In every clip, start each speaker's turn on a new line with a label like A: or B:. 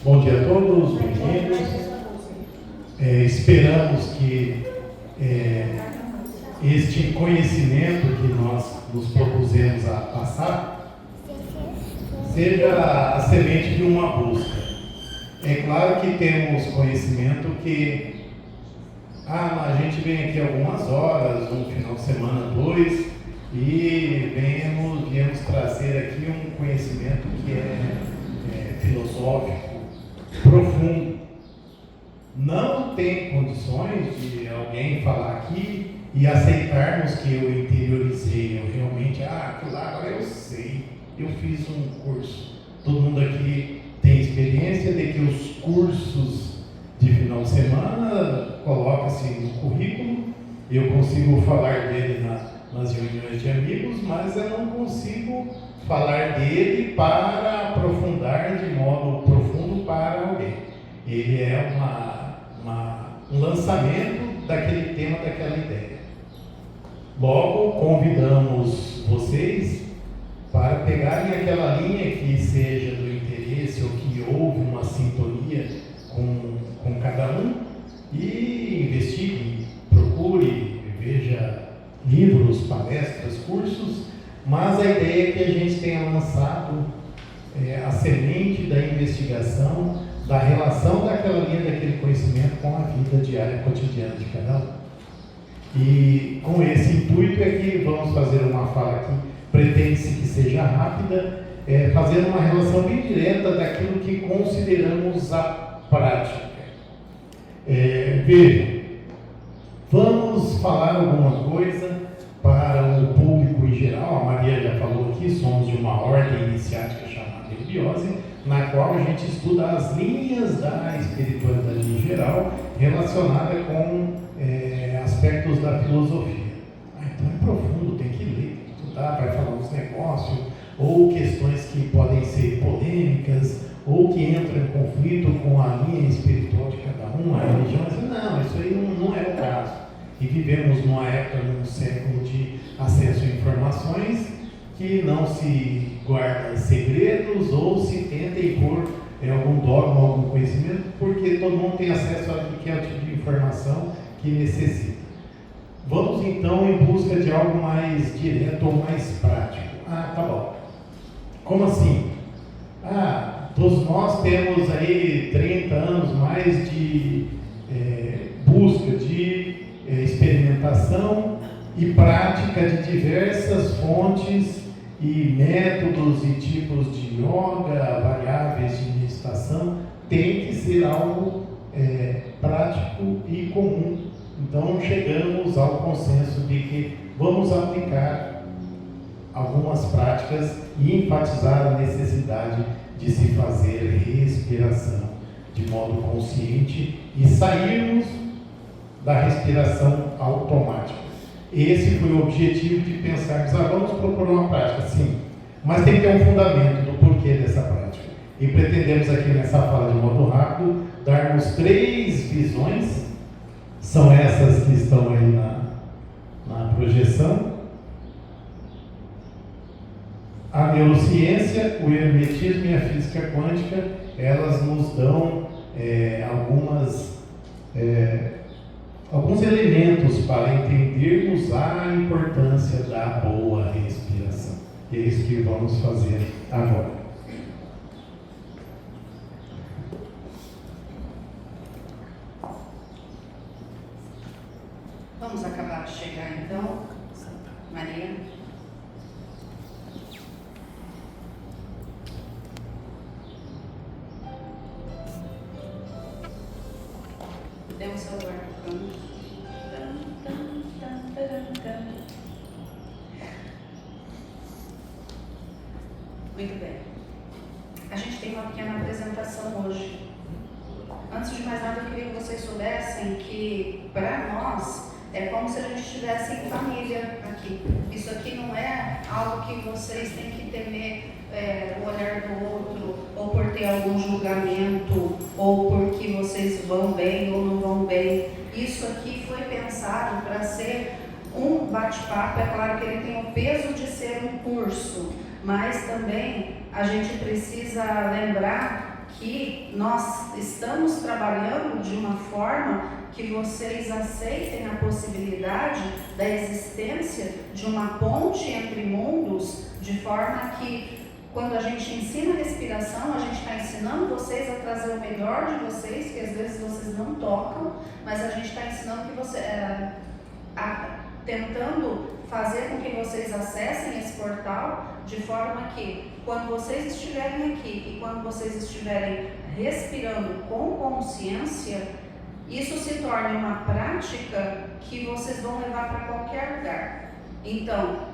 A: Bom dia a todos, bem-vindos. Esperamos que este conhecimento que nós nos propusemos a passar seja a semente de uma busca. É claro que temos conhecimento que a gente vem aqui algumas horas, um final de semana, dois, e viemos trazer aqui um conhecimento que é filosófico, profundo. Não tem condições de alguém falar aqui e aceitarmos que eu interiorizei, eu realmente, aquilo lá agora eu sei, eu fiz um curso. Todo mundo aqui tem experiência de que os cursos de final de semana coloca-se no currículo, eu consigo falar dele nas reuniões de amigos, mas eu não consigo falar dele para aprofundar de modo profundo para alguém. Ele é um lançamento daquele tema, daquela ideia. Logo, convidamos vocês para pegarem aquela linha que seja do interesse ou que houve uma sintonia com cada um e investigue, procure, veja livros, palestras, cursos, mas a ideia é que a gente tenha lançado a semente da investigação, da relação daquela linha, daquele conhecimento com a vida diária, cotidiana de cada um. E com esse intuito é que vamos fazer uma fala aqui, pretende-se que seja rápida, fazendo uma relação bem direta daquilo que consideramos a prática. Vejam, vamos falar alguma coisa para o público em geral. A Maria já falou aqui, somos de uma ordem iniciática chamada Eubiose, na qual a gente estuda as linhas da espiritualidade em geral, relacionada com aspectos da filosofia. Então é profundo, tem que ler, tem que estudar, vai falar uns negócios, ou questões que podem ser polêmicas, ou que entram em conflito com a linha espiritual de cada um, a religião. Mas não, isso aí não é o caso. E vivemos numa época, num século de acesso a informações, que não se guarda segredos ou se tenta impor algum dogma, algum conhecimento, porque todo mundo tem acesso a qualquer tipo de informação que necessita. Vamos então em busca de algo mais direto ou mais prático. Tá bom. Como assim? Todos nós temos aí 30 anos mais de busca de experimentação e prática de diversas fontes e métodos e tipos de yoga, variáveis de meditação. Tem que ser algo prático e comum. Então chegamos ao consenso de que vamos aplicar algumas práticas e enfatizar a necessidade de se fazer respiração de modo consciente e sairmos da respiração automática. Esse foi o objetivo de pensarmos, vamos propor uma prática, sim, mas tem que ter um fundamento do porquê dessa prática. E pretendemos aqui nessa fala de modo rápido darmos 3 visões, são essas que estão aí na projeção. A neurociência, o hermetismo e a física quântica, elas nos dão alguns elementos para entendermos a importância da boa respiração. É isso que vamos fazer agora.
B: Vamos acabar de chegar então, Maria. Dê um celular no canto. Muito bem. A gente tem uma pequena apresentação hoje. Antes de mais nada, eu queria que vocês soubessem que, para nós, é como se a gente estivesse em família aqui. Isso aqui não é algo que vocês têm que temer o olhar do outro, ou por ter algum julgamento, ou porque vocês vão bem ou não vão bem. Isso aqui foi pensado para ser um bate-papo. É claro que ele tem o peso de ser um curso, mas também a gente precisa lembrar que nós estamos trabalhando de uma forma que vocês aceitem a possibilidade da existência de uma ponte entre mundos, de forma que quando a gente ensina respiração, a gente está ensinando vocês a trazer o melhor de vocês, que às vezes vocês não tocam, mas a gente está ensinando que você, tentando fazer com que vocês acessem esse portal, de forma que quando vocês estiverem aqui e quando vocês estiverem respirando com consciência, isso se torne uma prática que vocês vão levar para qualquer lugar. Então,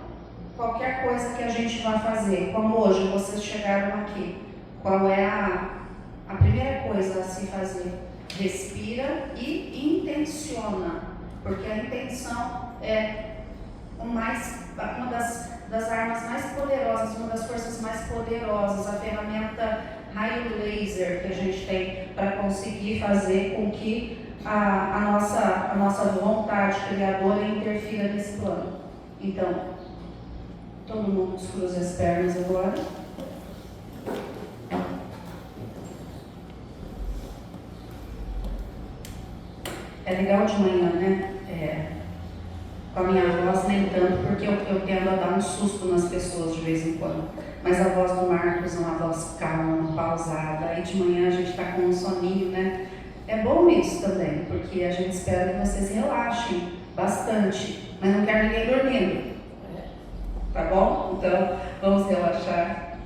B: qualquer coisa que a gente vai fazer, como hoje vocês chegaram aqui, qual é a primeira coisa a se fazer? Respira e intenciona, porque a intenção é uma das armas mais poderosas, uma das forças mais poderosas, a ferramenta raio laser que a gente tem para conseguir fazer com que a nossa vontade criadora interfira nesse plano. Então, todo mundo cruza as pernas agora. É legal de manhã, né? Com a minha voz nem tanto, porque eu tendo a dar um susto nas pessoas de vez em quando. Mas a voz do Marcos é uma voz calma, pausada. Aí de manhã a gente está com um soninho, né? É bom isso também, porque a gente espera que vocês relaxem bastante, mas não quer ninguém dormindo. Tá bom? Então, vamos relaxar.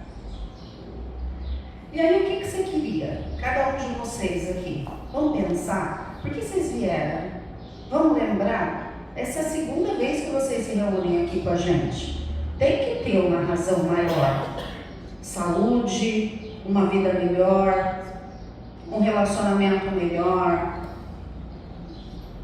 B: E aí, o que você queria? Cada um de vocês aqui. Vamos pensar? Por que vocês vieram? Vamos lembrar? Essa é a segunda vez que vocês se reúnem aqui com a gente. Tem que ter uma razão maior. Saúde, uma vida melhor, um relacionamento melhor,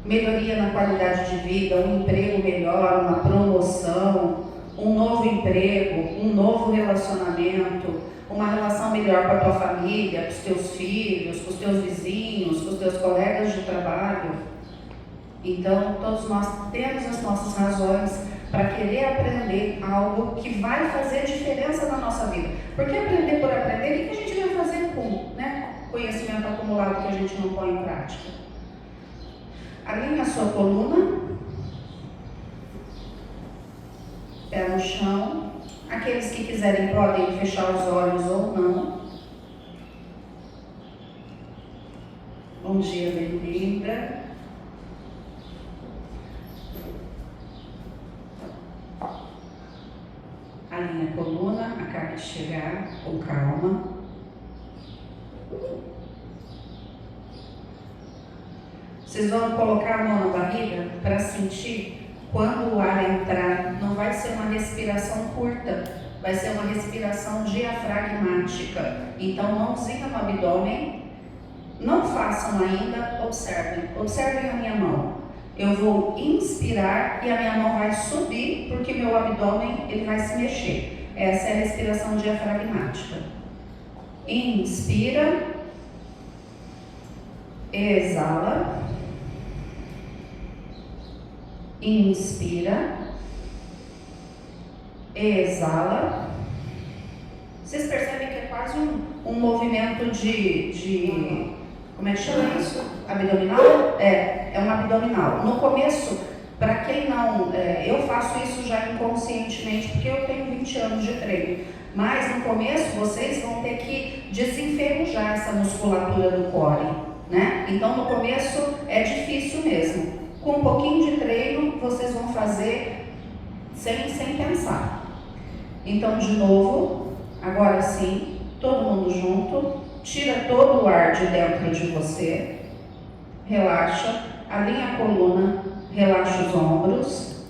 B: melhoria na qualidade de vida, um emprego melhor, uma promoção, um novo emprego, um novo relacionamento, uma relação melhor com a tua família, com os teus filhos, com os teus vizinhos, com os teus colegas de trabalho. Então, todos nós temos as nossas razões para querer aprender algo que vai fazer diferença na nossa vida. Porque aprender por aprender, o que a gente vai fazer com, né, conhecimento acumulado que a gente não põe em prática? Alinhe a sua coluna, pé no chão. Aqueles que quiserem podem fechar os olhos ou não. Bom dia, bem-vinda. Alinhe a coluna, acabe de chegar com calma. Vocês vão colocar a mão na barriga para sentir quando o ar entrar. Não vai ser uma respiração curta, vai ser uma respiração diafragmática. Então, mãozinha no abdômen. Não façam ainda, observem a minha mão. Eu vou inspirar e a minha mão vai subir, porque meu abdômen ele vai se mexer. Essa é a respiração diafragmática. Inspira, exala, inspira, exala. Vocês percebem que é quase um movimento de como é que chama isso? Abdominal? É um abdominal. No começo, para quem não, eu faço isso já inconscientemente, porque eu tenho 20 anos de treino. Mas no começo, vocês vão ter que desenferrujar essa musculatura do core, né? Então no começo é difícil mesmo. Com um pouquinho de treino, vocês vão fazer sem pensar. Então, de novo, agora sim, todo mundo junto. Tira todo o ar de dentro de você, relaxa, alinha a coluna, relaxa os ombros,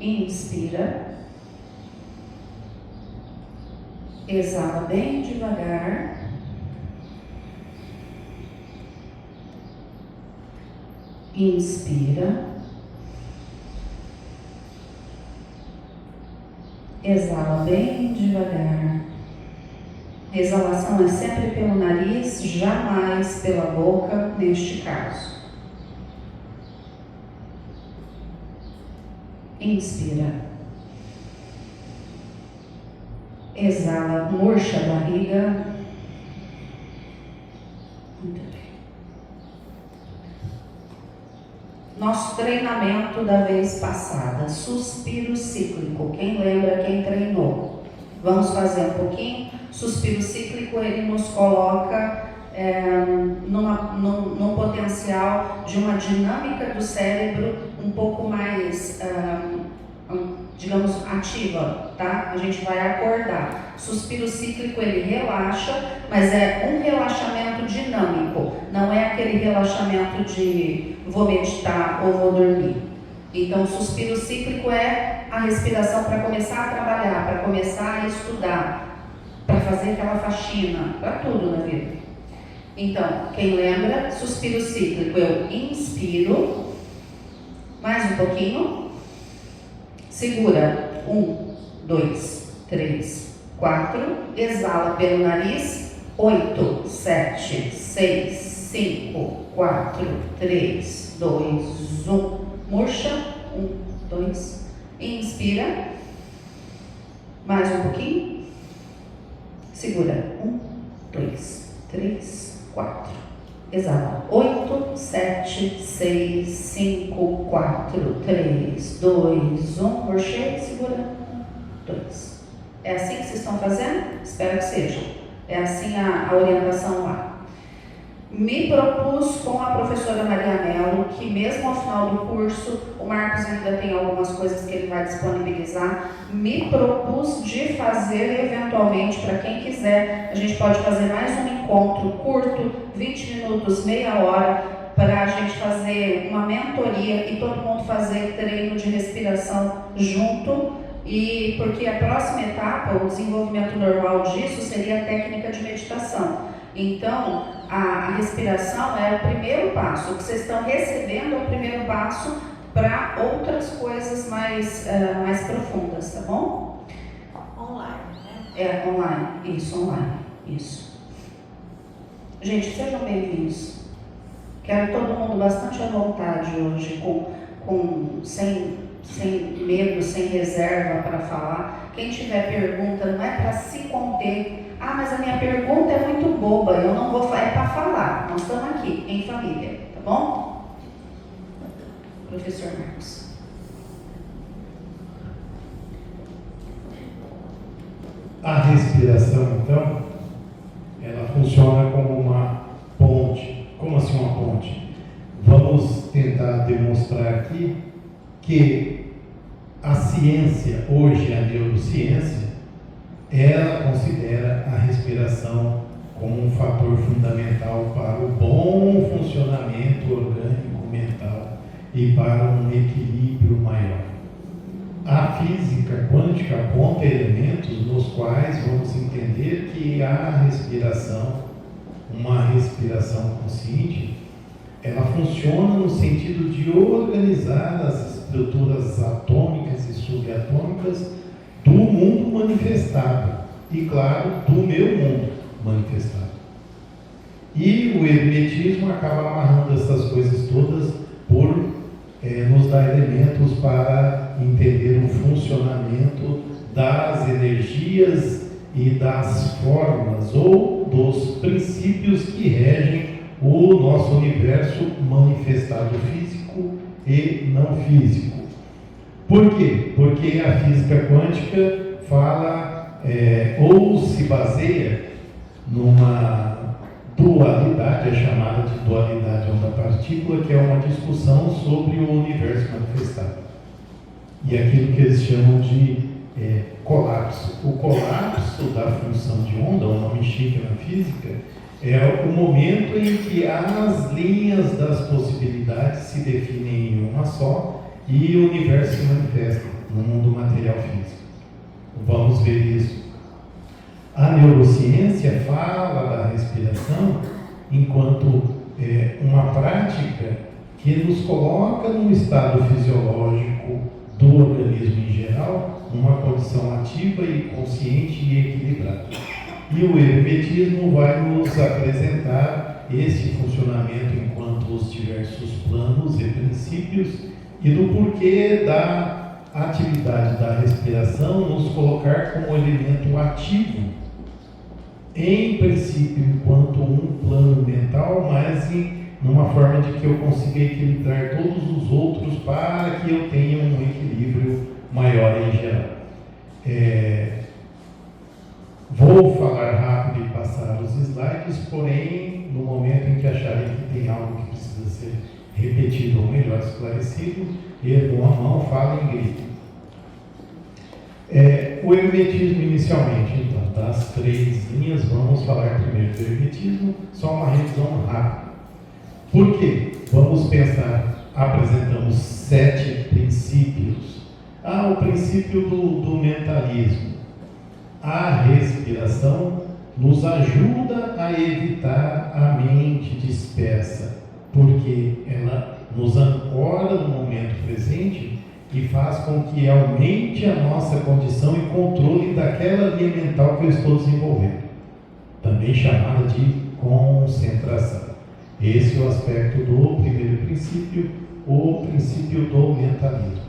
B: inspira, exala bem devagar, inspira, exala bem devagar. Exalação é sempre pelo nariz, jamais pela boca, neste caso. Inspira. exala, murcha a barriga. Muito bem. Nosso treinamento da vez passada, suspiro cíclico. Quem lembra, quem treinou? Vamos fazer um pouquinho. Suspiro cíclico, ele nos coloca num potencial de uma dinâmica do cérebro um pouco mais, digamos, ativa, tá? A gente vai acordar. Suspiro cíclico, ele relaxa, mas é um relaxamento dinâmico, não é aquele relaxamento de vou meditar ou vou dormir. Então, o suspiro cíclico é a respiração para começar a trabalhar, para começar a estudar, para fazer aquela faxina, para tudo na vida. Então, quem lembra, suspiro cíclico, eu inspiro, mais um pouquinho, segura, 1, 2, 3, 4, exala pelo nariz, 8, 7, 6, 5, 4, 3, 2, 1, murcha, 1, 2, inspira, mais um pouquinho, segura, 1, 2, 3, 4, exala, 8, 7, 6, 5, 4, 3, 2, 1, murchei, segura, 1, 2. É assim que vocês estão fazendo? Espero que seja. É assim a orientação lá. Me propus com a professora Maria Mello, que mesmo ao final do curso, o Marcos ainda tem algumas coisas que ele vai disponibilizar, me propus de fazer eventualmente, para quem quiser, a gente pode fazer mais um encontro curto, 20 minutos, meia hora, para a gente fazer uma mentoria e todo mundo fazer treino de respiração junto, e porque a próxima etapa, o desenvolvimento normal disso, seria a técnica de meditação. Então, a respiração é o primeiro passo. O que vocês estão recebendo é o primeiro passo para outras coisas mais profundas, tá bom?
C: Online, né?
B: É, online. Isso, online. Isso. Gente, sejam bem-vindos. Quero todo mundo bastante à vontade hoje, sem medo, sem reserva para falar. Quem tiver pergunta, não é para se conter. Ah, mas a minha pergunta é muito boba, eu não vou falar, é para falar. Nós estamos aqui, em família, tá bom? Professor Marcos.
A: A respiração, então, ela funciona como uma ponte. Como assim uma ponte? Vamos tentar demonstrar aqui que a ciência, hoje a neurociência, ela considera a respiração como um fator fundamental para o bom funcionamento orgânico mental e para um equilíbrio maior. A física quântica aponta elementos nos quais vamos entender que a respiração, uma respiração consciente, ela funciona no sentido de organizar as estruturas atômicas e subatômicas do mundo manifestado e, claro, do meu mundo manifestado. E o hermetismo acaba amarrando essas coisas todas por nos dar elementos para entender o funcionamento das energias e das formas ou dos princípios que regem o nosso universo manifestado físico e não físico. Por quê? Porque a física quântica fala ou se baseia numa dualidade, é chamada de dualidade onda-partícula, que é uma discussão sobre o universo manifestado. E aquilo que eles chamam de colapso. O colapso da função de onda, o nome chique na física, é o momento em que as linhas das possibilidades se definem em uma só e o universo se manifesta no mundo material físico. Vamos ver isso. A neurociência fala da respiração enquanto uma prática que nos coloca num estado fisiológico do organismo em geral, numa condição ativa e consciente e equilibrada. E o hermetismo vai nos apresentar esse funcionamento enquanto os diversos planos e princípios e do porquê da atividade da respiração nos colocar como elemento ativo, em princípio, enquanto um plano mental, mas numa forma de que eu consiga equilibrar todos os outros para que eu tenha um equilíbrio maior em geral. Vou falar rápido e passar os slides, porém, no momento em que acharem que tem algo que precisa ser repetido ou melhor esclarecido, ergam a mão, falem e gritem. O hermetismo inicialmente, então, das 3 linhas, vamos falar primeiro do hermetismo, só uma revisão rápida. Por quê? Vamos pensar, apresentamos 7 princípios. O princípio do mentalismo. A respiração nos ajuda a evitar a mente dispersa, porque ela nos ancora no momento presente e faz com que aumente a nossa condição e controle daquela linha mental que eu estou desenvolvendo, também chamada de concentração. Esse é o aspecto do primeiro princípio, o princípio do mentalismo.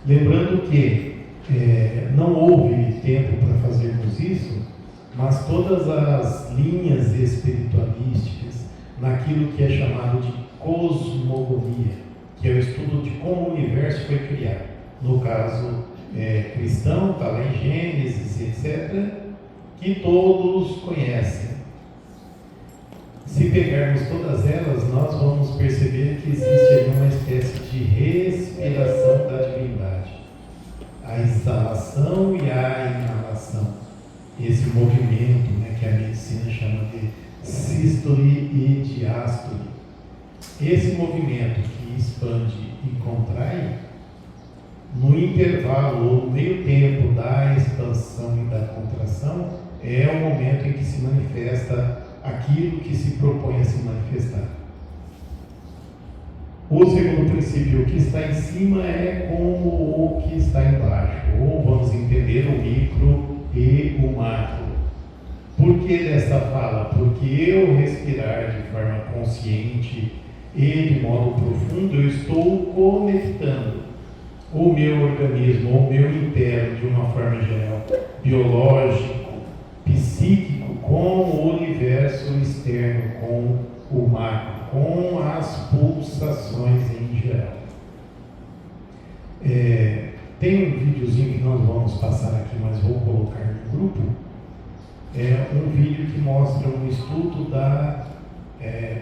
A: Lembrando que não houve tempo para fazermos isso, mas todas as linhas espiritualísticas, naquilo que é chamado de cosmogonia, que é o estudo de como o universo foi criado. No caso cristão, está lá em Gênesis, etc., que todos conhecem. Se pegarmos todas elas, nós vamos perceber que existe ali uma espécie de respiração da divindade. A exalação e a inalação. Esse movimento, que a medicina chama de sístole e diástole. Esse movimento que expande e contrai, no intervalo ou no meio tempo da expansão e da contração, é o momento em que se manifesta aquilo que se propõe a se manifestar. O segundo princípio, o que está em cima é como o que está embaixo, ou vamos entender o micro e o macro. Por que dessa fala? Porque eu respirar de forma consciente e de modo profundo, eu estou conectando o meu organismo, o meu interno, de uma forma geral, biológico, psíquico, com o universo externo, com o macro, com as pulsações em geral. Tem um videozinho que nós vamos passar aqui, mas vou colocar no grupo. Um vídeo que mostra um estudo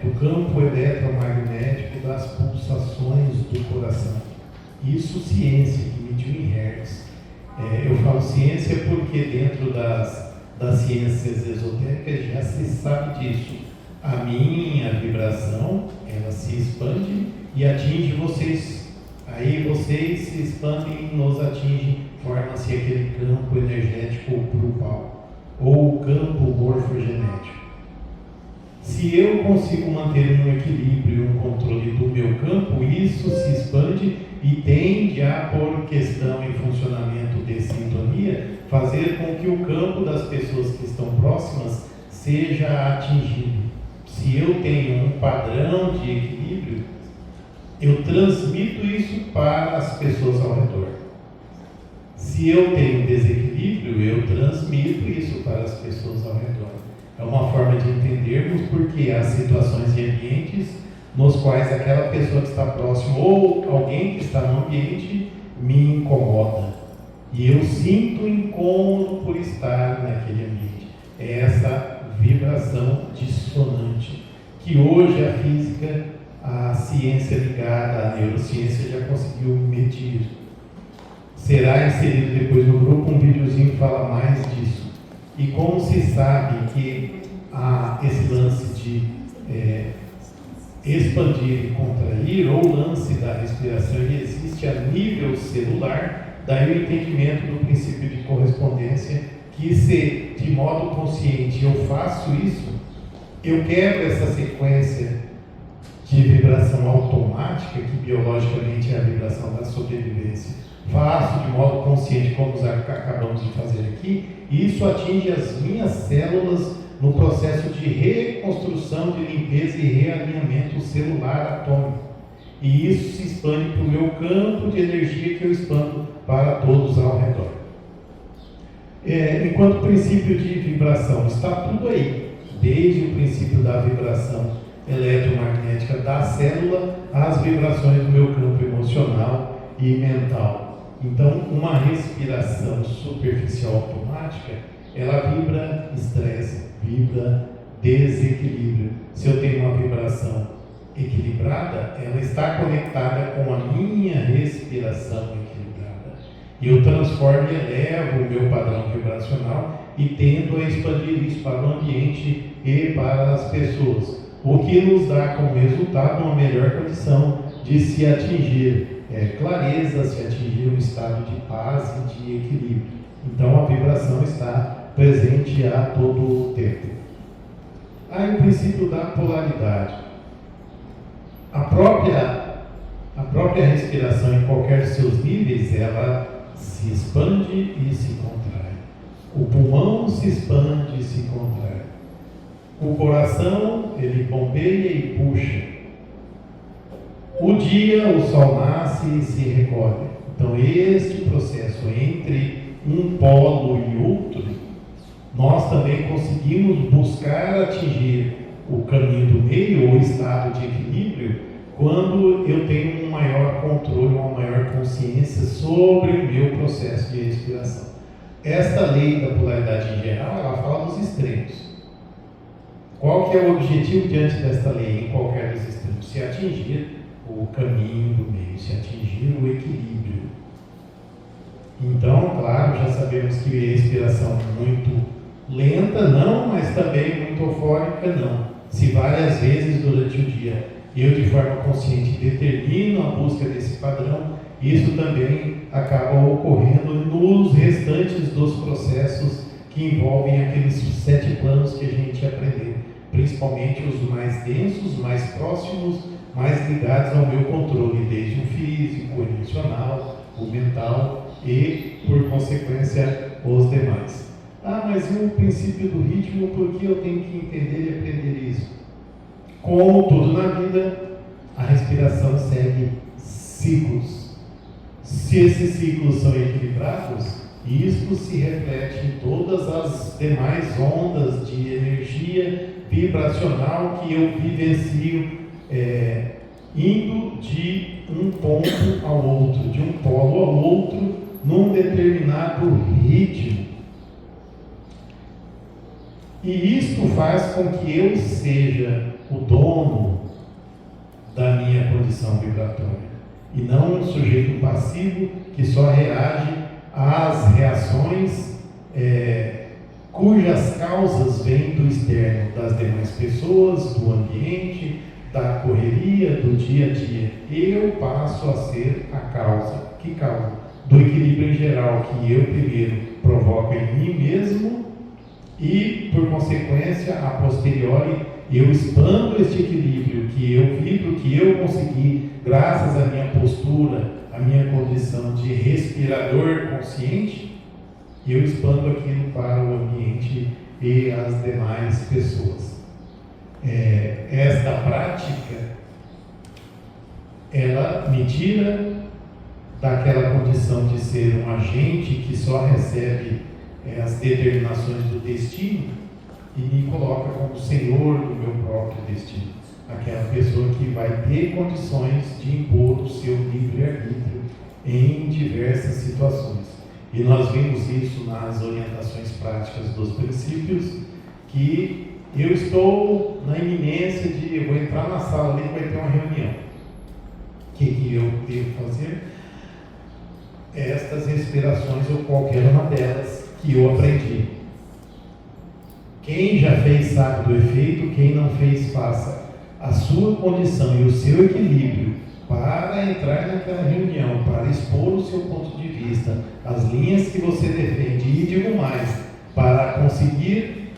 A: do campo eletromagnético das pulsações do coração. Isso ciência, que mediu em hertz. Eu falo ciência porque dentro das ciências esotéricas já se sabe disso. A minha vibração, ela se expande e atinge vocês. Aí vocês se expandem e nos atingem, forma-se aquele campo energético grupal, ou o campo morfogenético. Se eu consigo manter um equilíbrio e um controle do meu campo, isso se expande e tende a, por questão e funcionamento de sintonia, fazer com que o campo das pessoas que estão próximas seja atingido. Se eu tenho um padrão de equilíbrio, eu transmito isso para as pessoas ao redor. Se eu tenho desequilíbrio, eu transmito isso para as pessoas ao redor. É uma forma de entendermos porque há situações e ambientes nos quais aquela pessoa que está próxima ou alguém que está no ambiente me incomoda. E eu sinto incômodo por estar naquele ambiente. É essa vibração dissonante, que hoje a física, a ciência ligada à neurociência já conseguiu medir. Será inserido depois no grupo um videozinho que fala mais disso. E como se sabe que esse lance de expandir e contrair, ou lance da respiração, ele existe a nível celular, daí o entendimento do princípio de correspondência, que se de modo consciente eu faço isso, eu quebro essa sequência de vibração automática, que biologicamente é a vibração da sobrevivência, faço de modo consciente, como acabamos de fazer aqui, e isso atinge as minhas células no processo de reconstrução, de limpeza e realinhamento celular atômico. E isso se expande para o meu campo de energia, que eu expando para todos ao redor. Enquanto princípio de vibração, está tudo aí, desde o princípio da vibração eletromagnética da célula às vibrações do meu campo emocional e mental. Então, uma respiração superficial automática, ela vibra estresse, vibra desequilíbrio. Se eu tenho uma vibração equilibrada, ela está conectada com a minha respiração equilibrada. E eu transformo e elevo o meu padrão vibracional e tendo a expandir isso para o ambiente e para as pessoas. O que nos dá como resultado uma melhor condição de se atingir clareza, se atingir um estado de paz e de equilíbrio. Então a vibração está presente a todo o tempo. Aí o princípio da polaridade. A própria respiração em qualquer de seus níveis, ela se expande e se contrai. O pulmão se expande e se contrai. O coração, ele bombeia e puxa. O dia, o sol nasce e se recolhe. Então, este processo entre um polo e outro, nós também conseguimos buscar atingir o caminho do meio, ou estado de equilíbrio, quando eu tenho um maior controle, uma maior consciência sobre o meu processo de respiração. Esta lei da polaridade em geral, ela fala dos extremos. Qual que é o objetivo diante desta lei em qualquer dos extremos? Se atingir o caminho do meio, se atingir o equilíbrio. Então, claro, já sabemos que a respiração muito lenta, não, mas também muito eufórica, não. Se várias vezes durante o dia eu de forma consciente determino a busca desse padrão, isso também acaba ocorrendo nos restantes dos processos que envolvem aqueles 7 planos que a gente aprendeu, principalmente os mais densos, mais próximos, mais ligados ao meu controle, desde o físico, o emocional, o mental e, por consequência, os demais. Mas e o princípio do ritmo, por que eu tenho que entender e aprender isso? Como tudo na vida, a respiração segue ciclos. Se esses ciclos são equilibrados, isto se reflete em todas as demais ondas de energia vibracional que eu vivencio, indo de um ponto ao outro, de um polo ao outro, num determinado ritmo. E isto faz com que eu seja o dono da minha condição vibratória e não um sujeito passivo que só reage às reações cujas causas vêm do externo, das demais pessoas, do ambiente, da correria, do dia a dia. Eu passo a ser a causa. Que causa? Do equilíbrio em geral que eu primeiro provoco em mim mesmo e, por consequência, a posteriori, eu expando este equilíbrio que eu vibro, que eu consegui, graças à minha postura, à minha condição de respirador consciente, eu expando aquilo para o ambiente e as demais pessoas. Esta prática, ela me tira daquela condição de ser um agente que só recebe as determinações do destino e me coloca como senhor do meu próprio destino. Aquela pessoa que vai ter condições de impor o seu livre-arbítrio em diversas situações. E nós vimos isso nas orientações práticas dos princípios, que eu estou na iminência de, eu vou entrar na sala ali, vai ter uma reunião. O que eu devo fazer? Estas respirações ou qualquer uma delas que eu aprendi. Quem já fez sabe do efeito, quem não fez, faça. A sua condição e o seu equilíbrio para entrar naquela reunião, para expor o seu ponto de vista, as linhas que você defende e digo mais, para conseguir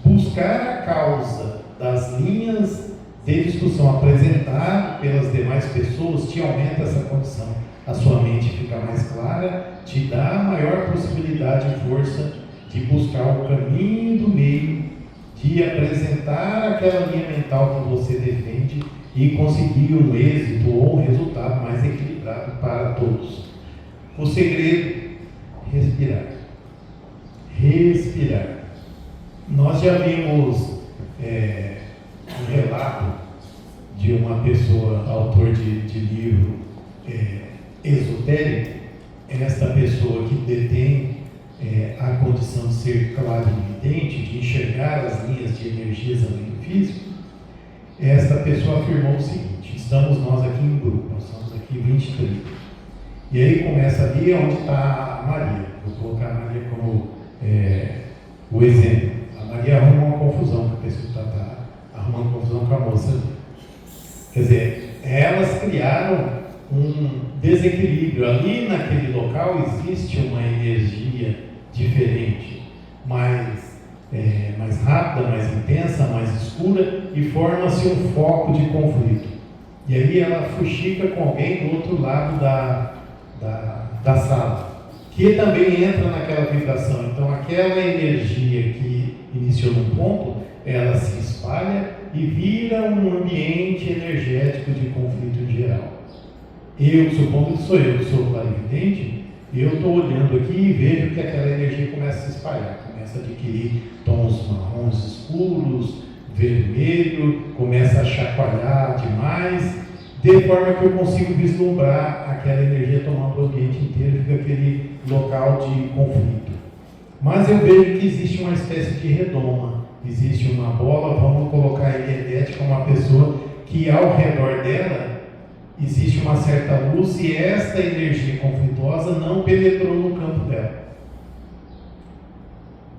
A: buscar a causa das linhas de discussão apresentadas pelas demais pessoas, te aumenta essa condição. A sua mente fica mais clara, te dá maior possibilidade e força de buscar o caminho do meio, de apresentar aquela linha mental que você defende e conseguir um êxito ou um resultado mais equilibrado para todos. O segredo, respirar. Respirar. Nós já vimos um relato de uma pessoa, autor de livro esotérico. Esta pessoa que detém a condição de ser clarividente, de enxergar as linhas de energias além do físico, esta pessoa afirmou o seguinte: estamos nós aqui em grupo, nós estamos aqui 23. E aí começa ali onde está a Maria. Vou colocar a Maria como o exemplo. A Maria arruma uma confusão, porque a pessoa está arrumando confusão com a moça ali. Quer dizer, elas criaram um desequilíbrio. Ali naquele local existe uma energia diferente, mais rápida, mais intensa, mais escura, e forma-se um foco de conflito. E aí ela fuxica com alguém do outro lado da sala, que também entra naquela vibração. Então aquela energia que iniciou num ponto, ela se espalha e vira um ambiente energético de conflito em geral. Eu, supondo que sou eu que sou clarividente, eu estou olhando aqui e vejo que aquela energia começa a se espalhar, começa a adquirir tons marrons escuros, vermelho, começa a chacoalhar demais, de forma que eu consigo vislumbrar aquela energia tomando o ambiente inteiro, fica aquele local de conflito. Mas eu vejo que existe uma espécie de redoma, existe uma bola, vamos colocar a energética, uma pessoa que ao redor dela existe uma certa luz, e esta energia conflituosa não penetrou no campo dela.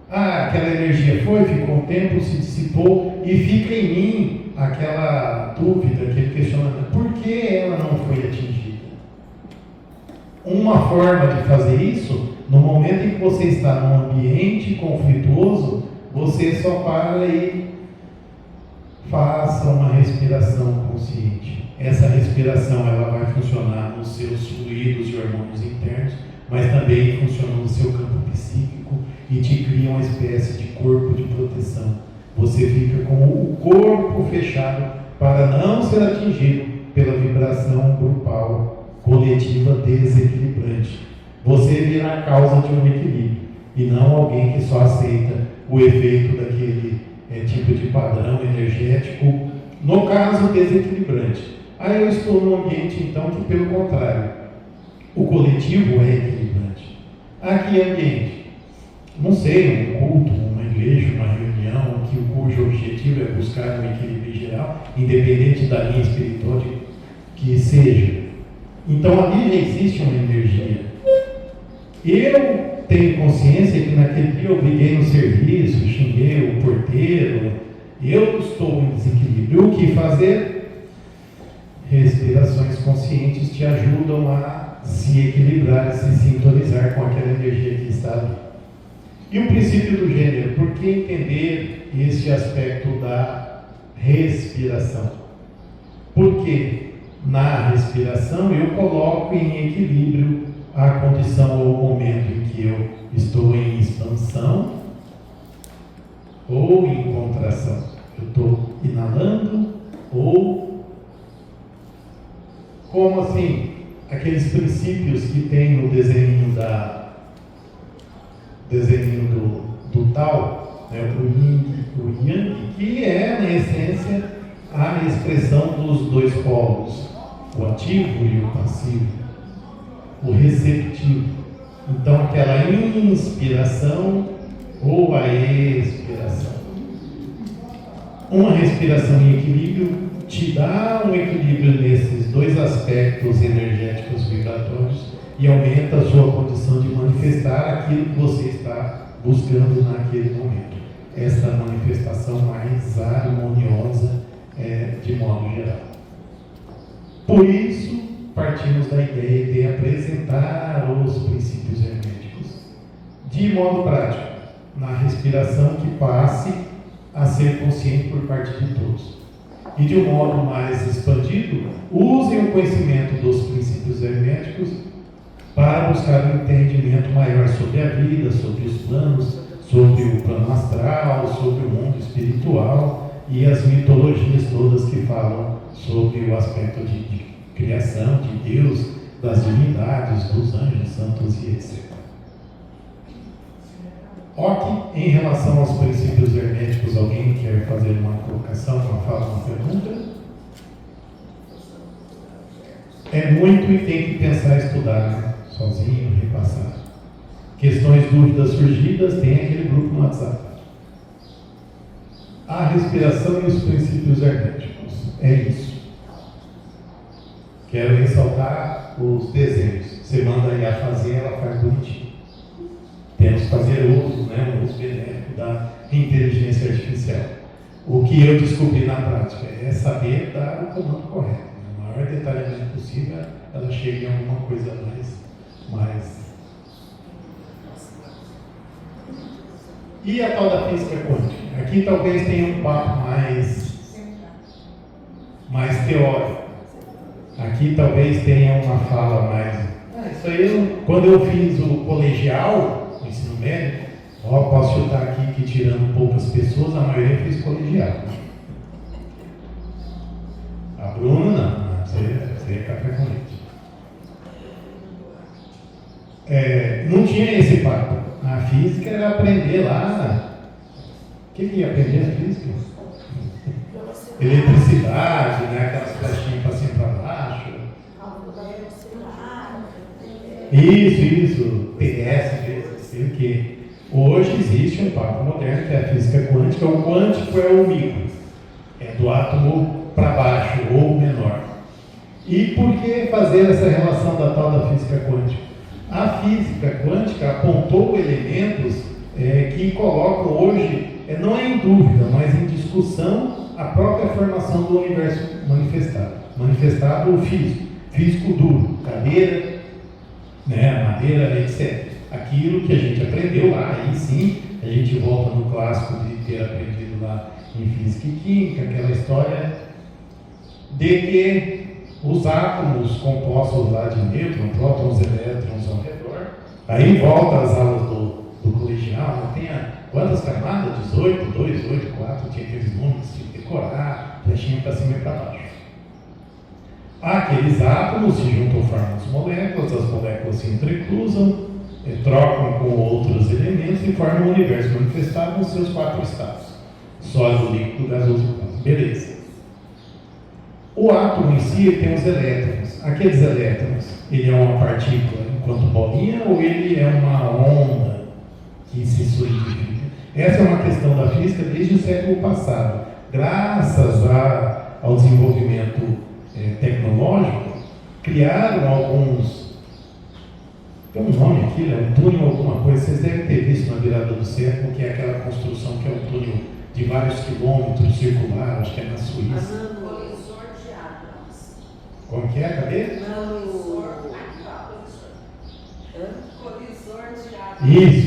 A: Aquela energia ficou um tempo, se dissipou, e fica em mim aquela dúvida, aquele questionamento: por que ela não foi atingida? Uma forma de fazer isso, no momento em que você está num ambiente conflituoso, você só para e faça uma respiração consciente. Essa respiração ela vai funcionar nos seus fluidos e hormônios internos, mas também funciona no seu campo psíquico e te cria uma espécie de corpo de proteção. Você fica com o corpo fechado para não ser atingido pela vibração grupal coletiva desequilibrante. Você vira a causa de um equilíbrio e não alguém que só aceita o efeito daquele tipo de padrão energético, no caso desequilibrante. Aí eu estou num ambiente então que, pelo contrário, o coletivo é equilibrante. Aqui é ambiente, não sei, um culto, uma igreja, uma reunião, cujo objetivo é buscar um equilíbrio geral, independente da linha espiritual que seja. Então ali já existe uma energia. Eu tenho consciência que naquele dia eu briguei no serviço, xinguei o porteiro, eu estou em desequilíbrio. O que fazer? Respirações conscientes te ajudam a se equilibrar, a se sintonizar com aquela energia que está ali. E o princípio do gênero, por que entender este aspecto da respiração? Porque na respiração eu coloco em equilíbrio a condição ou o momento em que eu estou em expansão ou em contração. Eu estou inalando ou... Como assim? Aqueles princípios que tem no desenho do Tao, né, o Yang, que é, na essência, a expressão dos dois polos, o ativo e o passivo, o receptivo. Então, aquela inspiração ou a expiração. Uma respiração em equilíbrio te dá um equilíbrio nesses dois aspectos energéticos vibratórios e aumenta a sua condição de manifestar aquilo que você está buscando naquele momento. Esta manifestação mais harmoniosa de modo geral. Por isso, partimos da ideia de apresentar os princípios herméticos de modo prático, na respiração que passe a ser consciente por parte de todos. E de um modo mais expandido, usem o conhecimento dos princípios herméticos para buscar um entendimento maior sobre a vida, sobre os planos, sobre o plano astral, sobre o mundo espiritual e as mitologias todas que falam sobre o aspecto de criação, de Deus, das divindades, dos anjos, santos e etc. Ok, em relação aos princípios herméticos, alguém quer fazer uma colocação, uma fala, uma pergunta? É muito e tem que pensar, estudar, né? Sozinho, repassar. Questões, dúvidas surgidas, tem aquele grupo no WhatsApp. A respiração e os princípios herméticos. É isso. Quero ressaltar os desenhos. Você manda a IA fazer, ela faz bonitinho. Temos que fazer uso, né, um uso benéfico da inteligência artificial. O que eu descobri na prática é saber dar o comando correto. O maior detalhamento possível, ela chega em alguma coisa mais. E a tal da física quântica? Aqui talvez tenha um papo mais teórico. Aqui talvez tenha uma fala mais. Isso aí, quando eu fiz o colegial, o ensino médio, posso chutar aqui que tirando poucas pessoas, a maioria fez colegial. A Bruna não, você é café com leite. Não tinha esse papo. A física era aprender lá. O que ia aprender a física? Eletricidade, né? Aquelas flechinhas para cima e para baixo. Isso, PS, sei o quê. Hoje existe um papo moderno que é a física quântica. O quântico é o micro, é do átomo para baixo ou menor. E por que fazer essa relação da tal da física quântica? A física quântica apontou elementos que colocam hoje, não é em dúvida, mas em discussão, a própria formação do universo manifestado. Manifestado o físico duro, cadeira, né, madeira, etc. Aquilo que a gente aprendeu lá, aí sim, a gente volta no clássico de ter aprendido lá em física e química, aquela história de que os átomos compostos lá de nêutrons, prótons, elétrons ao redor, aí volta às aulas do colegial, não tem quantas camadas? 18, 2, 8, 4, tinha aqueles números, tinha que decorar, flechinha para cima e para baixo. Aqueles átomos se juntam, formam as moléculas se entrecruzam, trocam com outros elementos e formam o universo manifestado nos seus 4 estados: sólido, líquido, gasoso e plasma. Beleza. O átomo em si tem os elétrons. Aqueles elétrons, ele é uma partícula enquanto bolinha ou ele é uma onda que se solidifica? Essa é uma questão da física desde o século passado. Graças ao desenvolvimento tecnológico, criaram alguns. Tem um nome aqui, um túnel, alguma coisa. Vocês devem ter visto na virada do século, que é aquela construção que é um túnel de vários quilômetros circular, acho que é na Suíça. Como que é? Cadê?
C: Colisor de átomos.
A: Isso.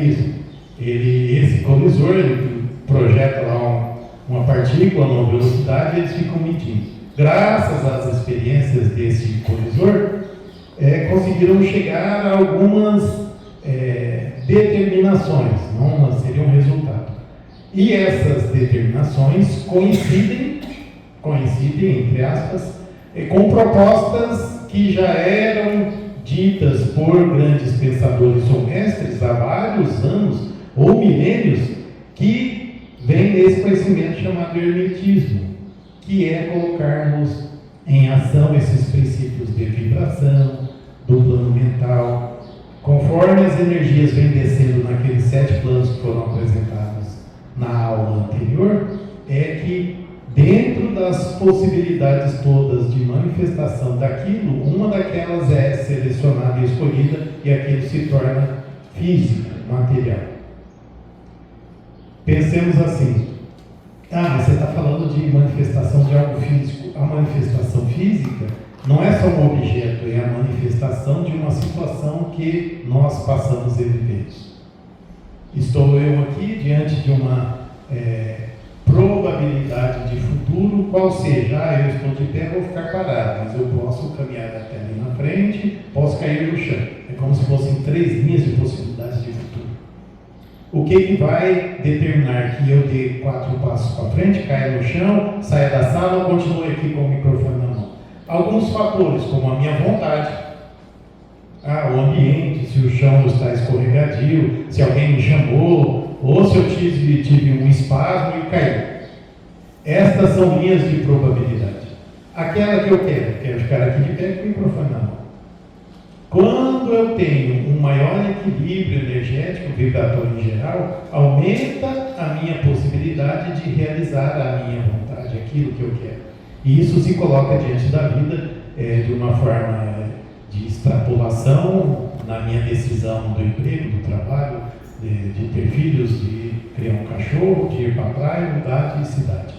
A: Isso. Esse colisor, ele projeta lá uma partícula, uma velocidade, e eles ficam medindo. Graças às experiências desse colisor, conseguiram chegar a algumas determinações, não seria um resultado. E essas determinações coincidem, entre aspas, com propostas que já eram ditas por grandes pensadores ou mestres há vários anos ou milênios, que vem nesse conhecimento chamado hermetismo, que é colocarmos em ação esses princípios de vibração, do plano mental, conforme as energias vêm descendo naqueles 7 planos que foram apresentados na aula anterior, é que dentro das possibilidades todas de manifestação daquilo, uma daquelas é selecionada e escolhida e aquilo se torna física, material. Pensemos assim, mas você está falando de manifestação de algo físico. A manifestação física não é só um objeto, é a manifestação de uma situação que nós passamos e vivemos. Estou eu aqui diante de uma probabilidade de futuro, qual seja, eu estou de pé, vou ficar parado, mas eu posso caminhar até ali na frente, posso cair no chão. É como se fossem 3 linhas de possibilidades de futuro. O que vai determinar que eu dê 4 passos para frente, caia no chão, saia da sala ou continue aqui com o microfone na mão? alguns fatores, como a minha vontade, o ambiente, se o chão está escorregadio, se alguém me chamou, ou se eu tive um espasmo e caí. Estas são linhas de probabilidade. Aquela que eu quero ficar aqui de pé com o microfone na mão. Quando eu tenho um maior equilíbrio energético, vibratório em geral, aumenta a minha possibilidade de realizar a minha vontade, aquilo que eu quero. E isso se coloca diante da vida de uma forma de extrapolação na minha decisão do emprego, do trabalho, de ter filhos, de criar um cachorro, de ir para a praia, mudar de cidade.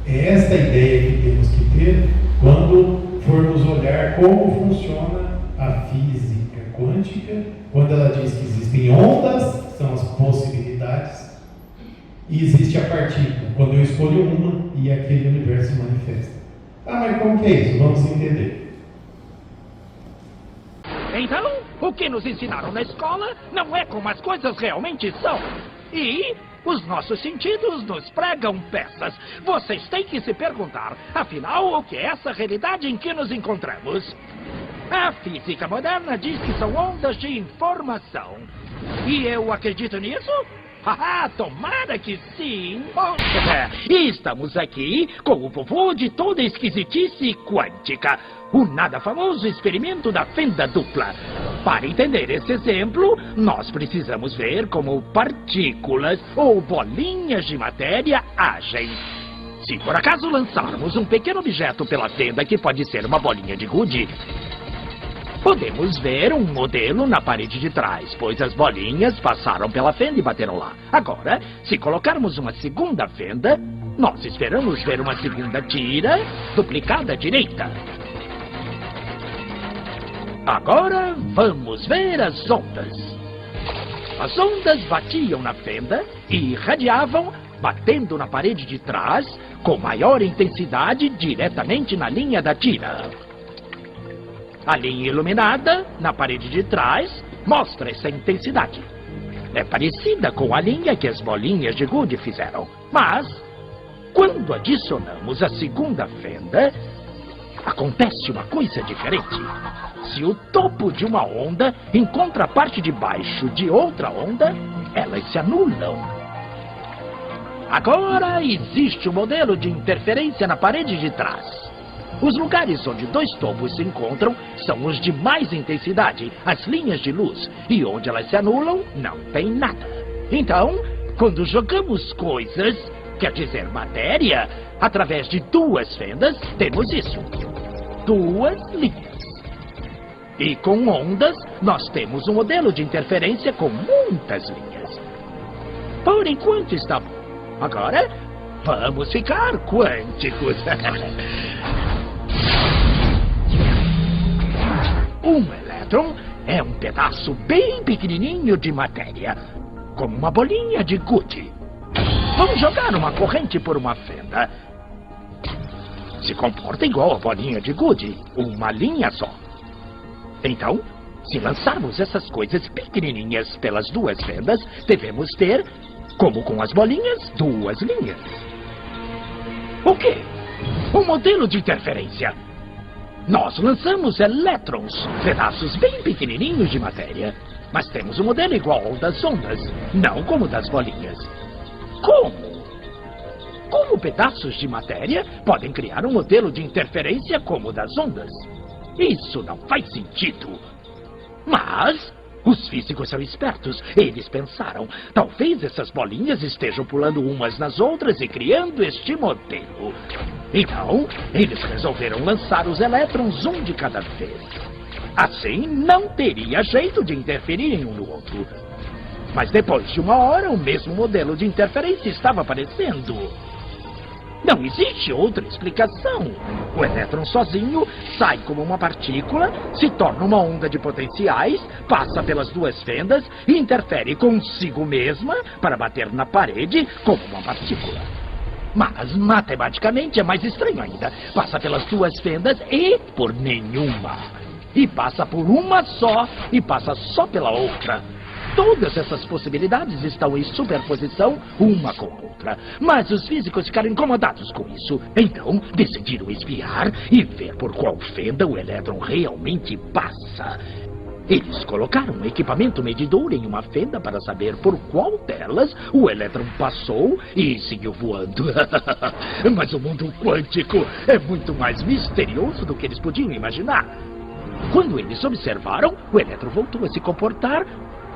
A: É esta a ideia que temos que ter quando formos olhar como funciona a física quântica, quando ela diz que existem ondas, são as possibilidades, e existe a partícula, quando eu escolho uma e aquele universo se manifesta. Mas como que é isso? Vamos entender.
D: Então, o que nos ensinaram na escola não é como as coisas realmente são. E os nossos sentidos nos pregam peças. Vocês têm que se perguntar, afinal, o que é essa realidade em que nos encontramos? A física moderna diz que são ondas de informação. E eu acredito nisso? Tomara que sim. E estamos aqui com o vovô de toda esquisitice quântica. O nada famoso experimento da fenda dupla. Para entender esse exemplo, nós precisamos ver como partículas ou bolinhas de matéria agem. Se por acaso lançarmos um pequeno objeto pela fenda que pode ser uma bolinha de gude, podemos ver um modelo na parede de trás, pois as bolinhas passaram pela fenda e bateram lá. Agora, se colocarmos uma segunda fenda, nós esperamos ver uma segunda tira duplicada à direita. Agora, vamos ver as ondas. As ondas batiam na fenda e irradiavam, batendo na parede de trás, com maior intensidade diretamente na linha da tira. A linha iluminada, na parede de trás, mostra essa intensidade. É parecida com a linha que as bolinhas de gude fizeram. Mas, quando adicionamos a segunda fenda, acontece uma coisa diferente. Se o topo de uma onda encontra a parte de baixo de outra onda, elas se anulam. Agora existe um modelo de interferência na parede de trás. Os lugares onde dois topos se encontram são os de mais intensidade, as linhas de luz, e onde elas se anulam, não tem nada. Então, quando jogamos coisas, quer dizer matéria, através de duas fendas, temos isso. Duas linhas. E com ondas, nós temos um modelo de interferência com muitas linhas. Por enquanto está bom. Agora, vamos ficar quânticos. Um elétron é um pedaço bem pequenininho de matéria, como uma bolinha de gude. Vamos jogar uma corrente por uma fenda. Se comporta igual a bolinha de gude, uma linha só. Então, se lançarmos essas coisas pequenininhas pelas duas fendas, devemos ter, como com as bolinhas, duas linhas. O quê? Um modelo de interferência. Nós lançamos elétrons, pedaços bem pequenininhos de matéria. Mas temos um modelo igual ao das ondas, não como das bolinhas. Como? Como pedaços de matéria podem criar um modelo de interferência como o das ondas? Isso não faz sentido. Mas os físicos são espertos. Eles pensaram, talvez essas bolinhas estejam pulando umas nas outras e criando este modelo. Então, eles resolveram lançar os elétrons um de cada vez. Assim, não teria jeito de interferirem um no outro. Mas depois de uma hora, o mesmo modelo de interferência estava aparecendo. Não existe outra explicação. O elétron sozinho sai como uma partícula, se torna uma onda de potenciais, passa pelas duas fendas e interfere consigo mesma para bater na parede como uma partícula. Mas, matematicamente, é mais estranho ainda. Passa pelas duas fendas e por nenhuma. E passa por uma só e passa só pela outra. Todas essas possibilidades estão em superposição uma com a outra. Mas os físicos ficaram incomodados com isso. Então, decidiram espiar e ver por qual fenda o elétron realmente passa. Eles colocaram um equipamento medidor em uma fenda para saber por qual delas o elétron passou e seguiu voando. Mas o mundo quântico é muito mais misterioso do que eles podiam imaginar. Quando eles observaram, o elétron voltou a se comportar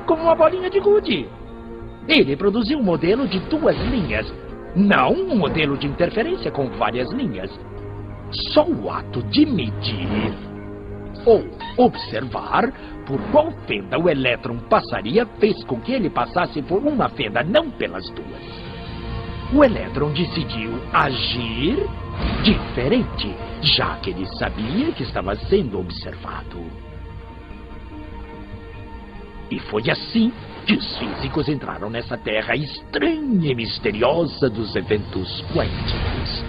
D: como uma bolinha de gude. Ele produziu um modelo de 2 linhas, não um modelo de interferência com várias linhas. Só o ato de medir ou observar por qual fenda o elétron passaria fez com que ele passasse por uma fenda, não pelas 2. O elétron decidiu agir diferente, já que ele sabia que estava sendo observado. E foi assim que os físicos entraram nessa terra estranha e misteriosa dos eventos quânticos.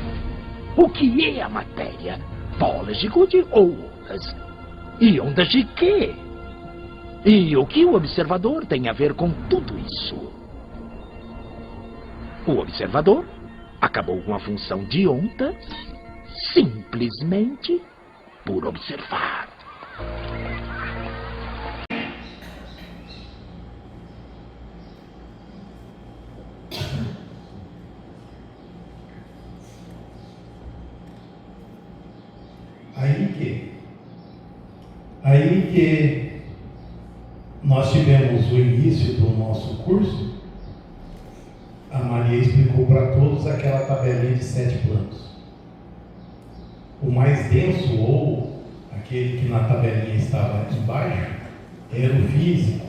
D: O que é a matéria? Bolas de gude ou ondas? E ondas de quê? E o que o observador tem a ver com tudo isso? O observador acabou com a função de onda simplesmente por observar.
A: Aí que nós tivemos o início do nosso curso, a Maria explicou para todos aquela tabelinha de 7 planos. O mais denso, ou aquele que na tabelinha estava embaixo, era o físico,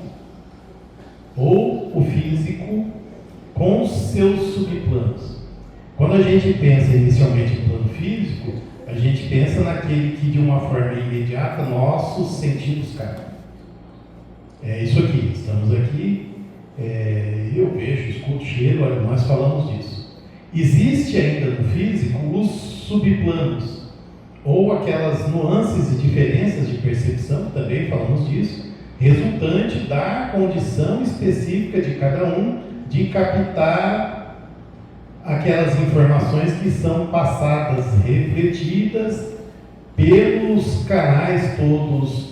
A: ou o físico com seus subplanos. Quando a gente pensa inicialmente em plano físico, a gente pensa naquele que de uma forma imediata nossos sentidos captam. É isso aqui, estamos aqui, eu vejo, escuto, cheiro, olha, nós falamos disso. Existe ainda no físico os subplanos, ou aquelas nuances e diferenças de percepção, também falamos disso, resultante da condição específica de cada um de captar aquelas informações que são passadas, refletidas pelos canais todos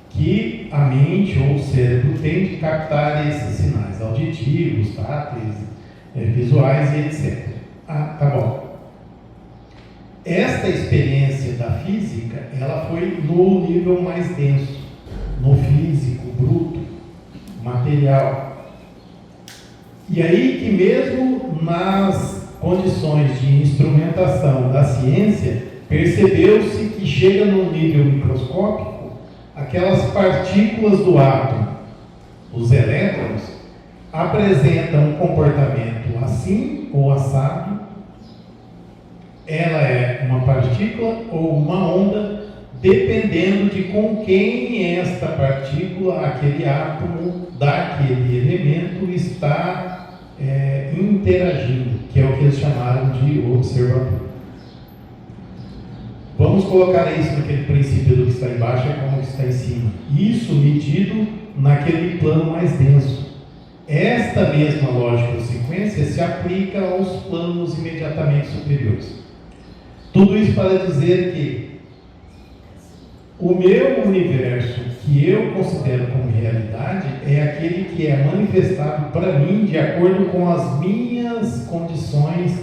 A: que a mente ou o cérebro tem de captar esses sinais auditivos, táteis, visuais e etc. Tá bom. Esta experiência da física, ela foi no nível mais denso, no físico, bruto, material. E aí que mesmo nas condições de instrumentação da ciência, percebeu-se que chega no nível microscópico, aquelas partículas do átomo, os elétrons, apresentam um comportamento assim ou assado. Ela é uma partícula ou uma onda, dependendo de com quem esta partícula, aquele átomo daquele elemento está interagindo, que é o que eles chamaram de observador. Vamos colocar isso naquele princípio do que está embaixo é como que está em cima. Isso medido naquele plano mais denso. Esta mesma lógica ou sequência se aplica aos planos imediatamente superiores. Tudo isso para dizer que o meu universo, que eu considero como realidade, é aquele que é manifestado para mim de acordo com as minhas condições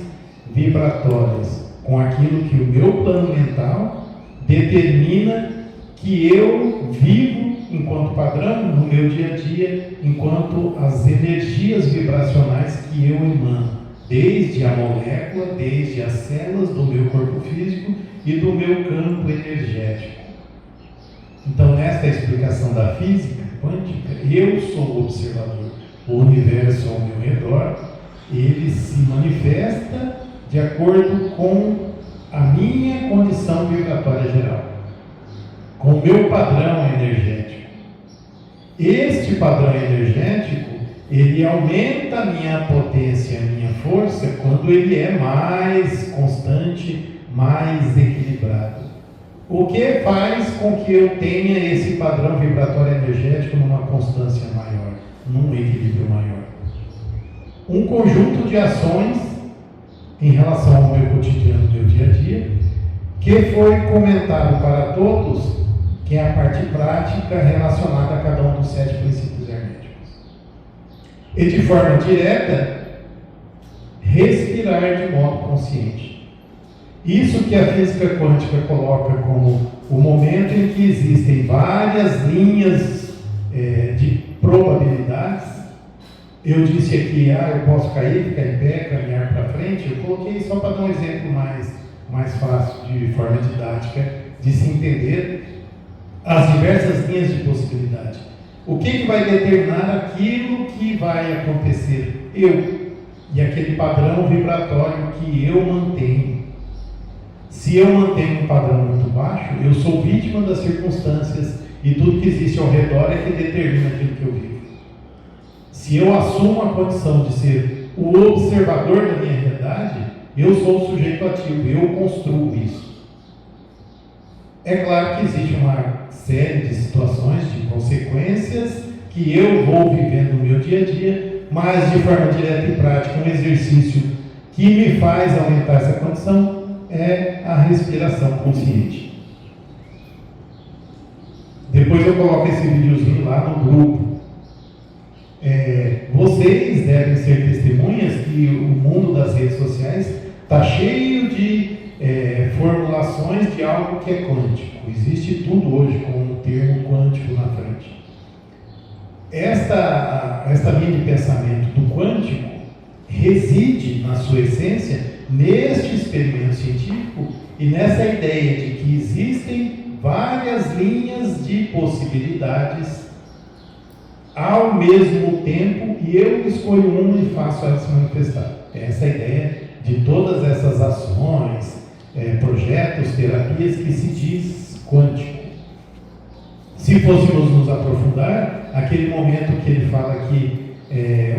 A: vibratórias, com aquilo que o meu plano mental determina que eu vivo enquanto padrão no meu dia a dia, enquanto as energias vibracionais que eu emano, desde a molécula, desde as células do meu corpo físico e do meu campo energético. Então, nesta explicação da física quântica, eu sou o observador. O universo ao meu redor, ele se manifesta de acordo com a minha condição vibratória geral, com o meu padrão energético. Este padrão energético, ele aumenta a minha potência, a minha força, quando ele é mais constante, mais equilibrado. O que faz com que eu tenha esse padrão vibratório energético numa constância maior? num equilíbrio maior. Um conjunto de ações em relação ao meu cotidiano, meu dia a dia, que foi comentado para todos, que é a parte prática relacionada a cada um dos 7 princípios herméticos. E de forma direta, respirar de modo consciente. Isso que a física quântica coloca como o momento em que existem várias linhas de probabilidades. Eu disse aqui, eu posso cair, ficar em pé, caminhar para frente. Eu coloquei só para dar um exemplo mais fácil, de forma didática, de se entender as diversas linhas de possibilidade. O que vai determinar aquilo que vai acontecer? Eu. E aquele padrão vibratório que eu mantenho. Se eu mantenho um padrão muito baixo, eu sou vítima das circunstâncias e tudo que existe ao redor é que determina aquilo que eu vivo. Se eu assumo a condição de ser o observador da minha realidade, eu sou o sujeito ativo, eu construo isso. É claro que existe uma série de situações, de consequências que eu vou vivendo no meu dia a dia, mas de forma direta e prática, um exercício que me faz aumentar essa condição é a respiração consciente. Depois eu coloco esse videozinho lá no grupo. Vocês devem ser testemunhas que o mundo das redes sociais está cheio de formulações de algo que é quântico. Existe tudo hoje com um termo quântico na frente. Esta linha de pensamento do quântico reside, na sua essência, neste experimento científico e nessa ideia de que existem várias linhas de possibilidades ao mesmo tempo e eu escolho uma e faço ela se manifestar. Essa é a ideia de todas essas ações, projetos, terapias que se diz quântico. Se fôssemos nos aprofundar, aquele momento que ele fala que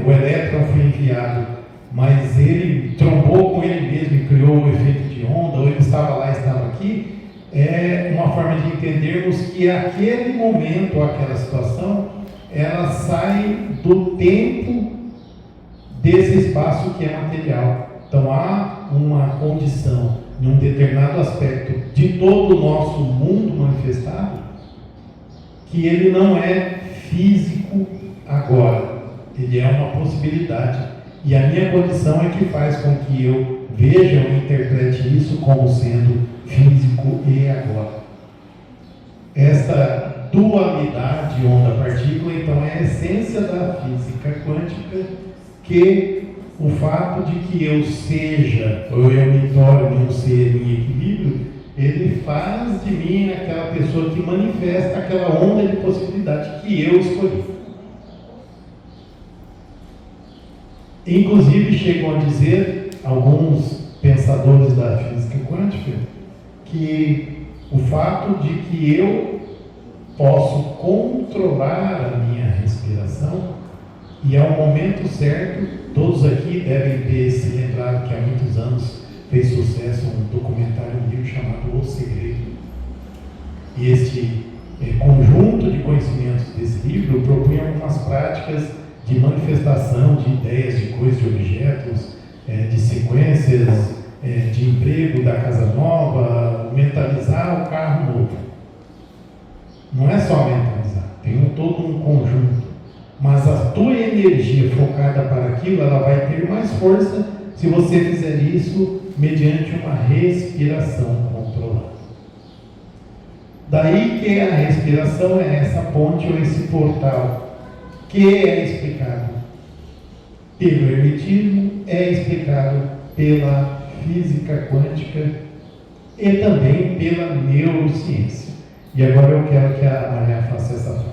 A: o elétron foi enviado, mas ele trombou com ele mesmo e criou o efeito de onda, ou ele estava lá, estava aqui, é uma forma de entendermos que aquele momento, aquela situação, ela sai do tempo desse espaço que é material. Então há uma condição, em um determinado aspecto de todo o nosso mundo manifestado, que ele não é físico agora, ele é uma possibilidade. E a minha condição é que faz com que eu veja ou interprete isso como sendo físico e agora. Esta dualidade onda-partícula, então, é a essência da física quântica, que o fato de que eu seja, ou eu me torne um ser em equilíbrio, ele faz de mim aquela pessoa que manifesta aquela onda de possibilidade que eu escolhi. Inclusive chegam a dizer alguns pensadores da física quântica que o fato de que eu posso controlar a minha respiração e ao momento certo, todos aqui devem ter se lembrado que há muitos anos fez sucesso um documentário, um livro chamado O Segredo. E este conjunto de conhecimentos desse livro propunha algumas práticas de manifestação de ideias, de coisas, de objetos, de sequências, de emprego da casa nova, mentalizar o carro novo. Não é só mentalizar, tem todo um conjunto. Mas a tua energia focada para aquilo, ela vai ter mais força se você fizer isso mediante uma respiração controlada. Daí que a respiração é essa ponte ou esse portal que é explicado pelo hermetismo, é explicado pela física quântica e também pela neurociência. E agora eu quero que a Maria faça essa fala.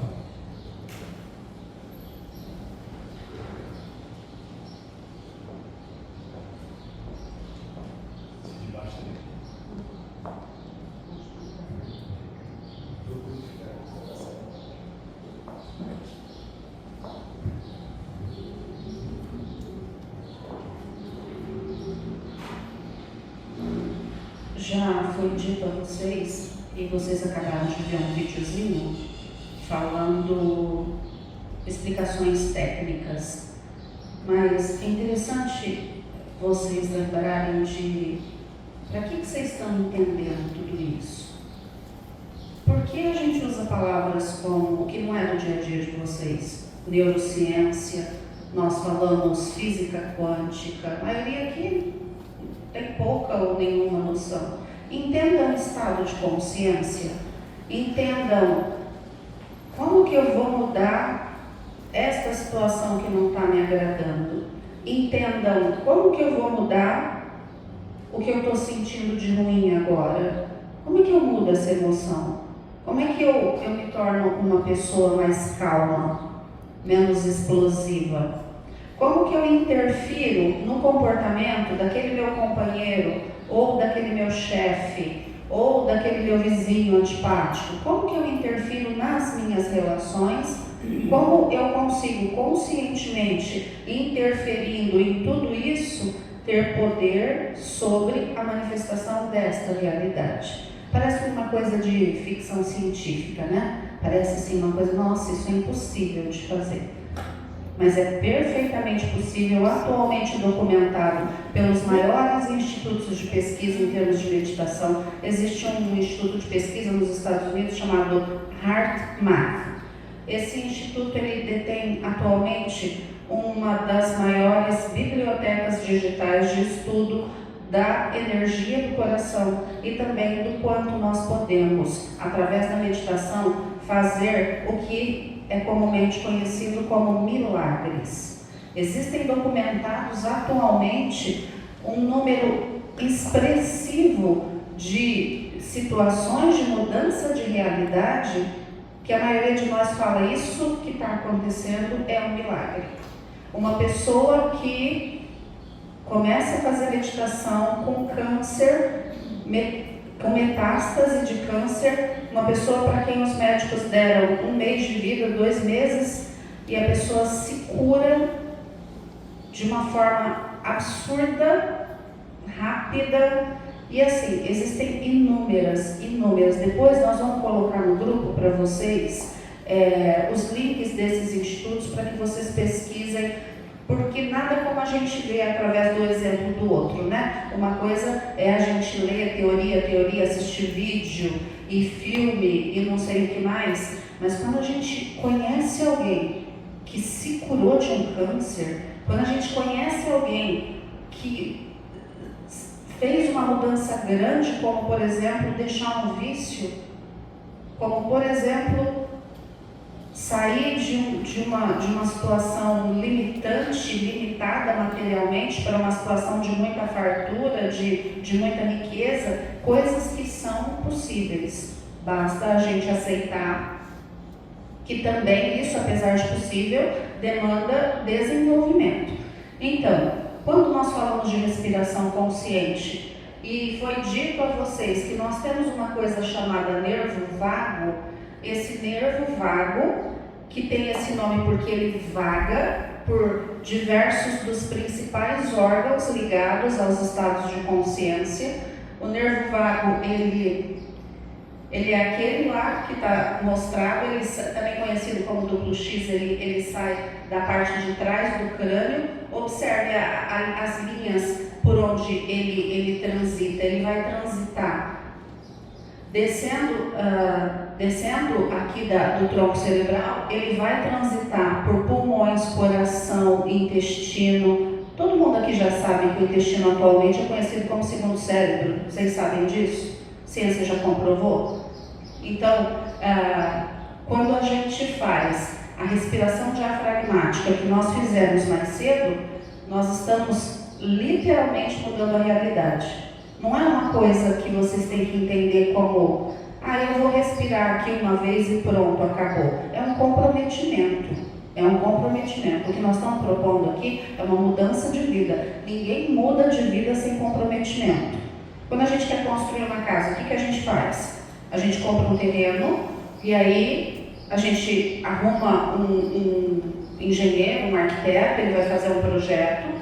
B: Já foi dito a vocês, e vocês acabaram de ver um videozinho falando explicações técnicas. Mas é interessante vocês lembrarem de para que vocês estão entendendo tudo isso. Por que a gente usa palavras como, que não é do dia a dia de vocês, neurociência, nós falamos física quântica, a maioria aqui tem pouca ou nenhuma noção. Entendam o estado de consciência, entendam como que eu vou mudar esta situação que não está me agradando, entendam como que eu vou mudar o que eu estou sentindo de ruim agora, como é que eu mudo essa emoção, como é que eu me torno uma pessoa mais calma, menos explosiva, como que eu interfiro no comportamento daquele meu companheiro, ou daquele meu chefe, ou daquele meu vizinho antipático, como que eu interfiro nas minhas relações, como eu consigo conscientemente, interferindo em tudo isso, ter poder sobre a manifestação desta realidade. Parece uma coisa de ficção científica, né? Parece assim uma coisa, nossa, isso é impossível de fazer. Mas é perfeitamente possível, atualmente documentado pelos maiores institutos de pesquisa em termos de meditação. Existe um instituto de pesquisa nos Estados Unidos chamado HeartMath. Esse instituto ele detém atualmente uma das maiores bibliotecas digitais de estudo da energia do coração e também do quanto nós podemos, através da meditação, fazer o que é comumente conhecido como milagres. Existem documentados atualmente um número expressivo de situações de mudança de realidade que a maioria de nós fala, isso que está acontecendo é um milagre. Uma pessoa que começa a fazer meditação com câncer, com metástase de câncer, uma pessoa para quem os médicos deram 1 mês de vida, 2 meses, e a pessoa se cura de uma forma absurda, rápida, e assim, existem inúmeras. Depois nós vamos colocar no grupo para vocês os links desses institutos para que vocês pesquisem, porque nada como a gente vê através do exemplo do outro, né? Uma coisa é a gente ler teoria, assistir vídeo e filme e não sei o que mais, mas quando a gente conhece alguém que se curou de um câncer, quando a gente conhece alguém que fez uma mudança grande, como por exemplo deixar um vício, como por exemplo sair de uma situação limitada materialmente para uma situação de muita fartura, de muita riqueza, coisas que são possíveis. Basta a gente aceitar que também isso, apesar de possível, demanda desenvolvimento. Então, quando nós falamos de respiração consciente, e foi dito a vocês que nós temos uma coisa chamada nervo vago, esse nervo vago, que tem esse nome porque ele vaga por diversos dos principais órgãos ligados aos estados de consciência. O nervo vago, ele é aquele lá que está mostrado, ele também conhecido como duplo X, ele sai da parte de trás do crânio. Observe as linhas por onde ele transita, ele vai transitar descendo aqui do tronco cerebral, ele vai transitar por pulmões, coração, intestino. Todo mundo aqui já sabe que o intestino atualmente é conhecido como segundo cérebro. Vocês sabem disso? A ciência já comprovou? Então, quando a gente faz a respiração diafragmática que nós fizemos mais cedo, nós estamos literalmente mudando a realidade. Não é uma coisa que vocês têm que entender como, eu vou respirar aqui uma vez e pronto, acabou. É um comprometimento. O que nós estamos propondo aqui é uma mudança de vida. Ninguém muda de vida sem comprometimento. Quando a gente quer construir uma casa, o que a gente faz? A gente compra um terreno e aí a gente arruma um engenheiro, um arquiteto, ele vai fazer um projeto.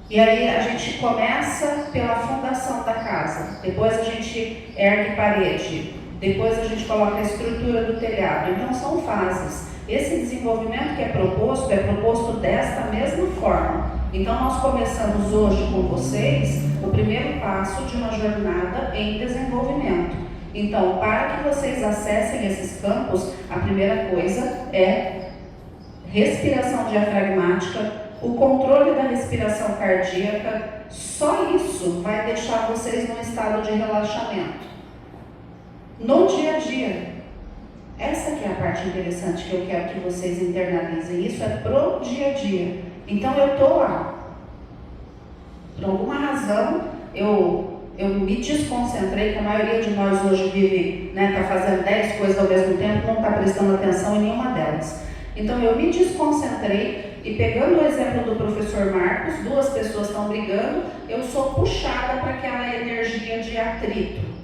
B: E aí a gente começa pela fundação da casa, depois a gente ergue parede, depois a gente coloca a estrutura do telhado. Então são fases. Esse desenvolvimento que é proposto desta mesma forma. Então nós começamos hoje com vocês o primeiro passo de uma jornada em desenvolvimento. Então, para que vocês acessem esses campos, a primeira coisa é respiração diafragmática, o controle da respiração cardíaca. Só isso vai deixar vocês num estado de relaxamento. No dia a dia. Essa que é a parte interessante que eu quero que vocês internalizem. Isso é pro dia a dia. Então eu estou lá. Por alguma razão, eu me desconcentrei, que a maioria de nós hoje vive, está fazendo 10 coisas ao mesmo tempo, não está prestando atenção em nenhuma delas. Então eu me desconcentrei e, pegando o exemplo do professor Marcos, 2 pessoas estão brigando, eu sou puxada para aquela energia de atrito.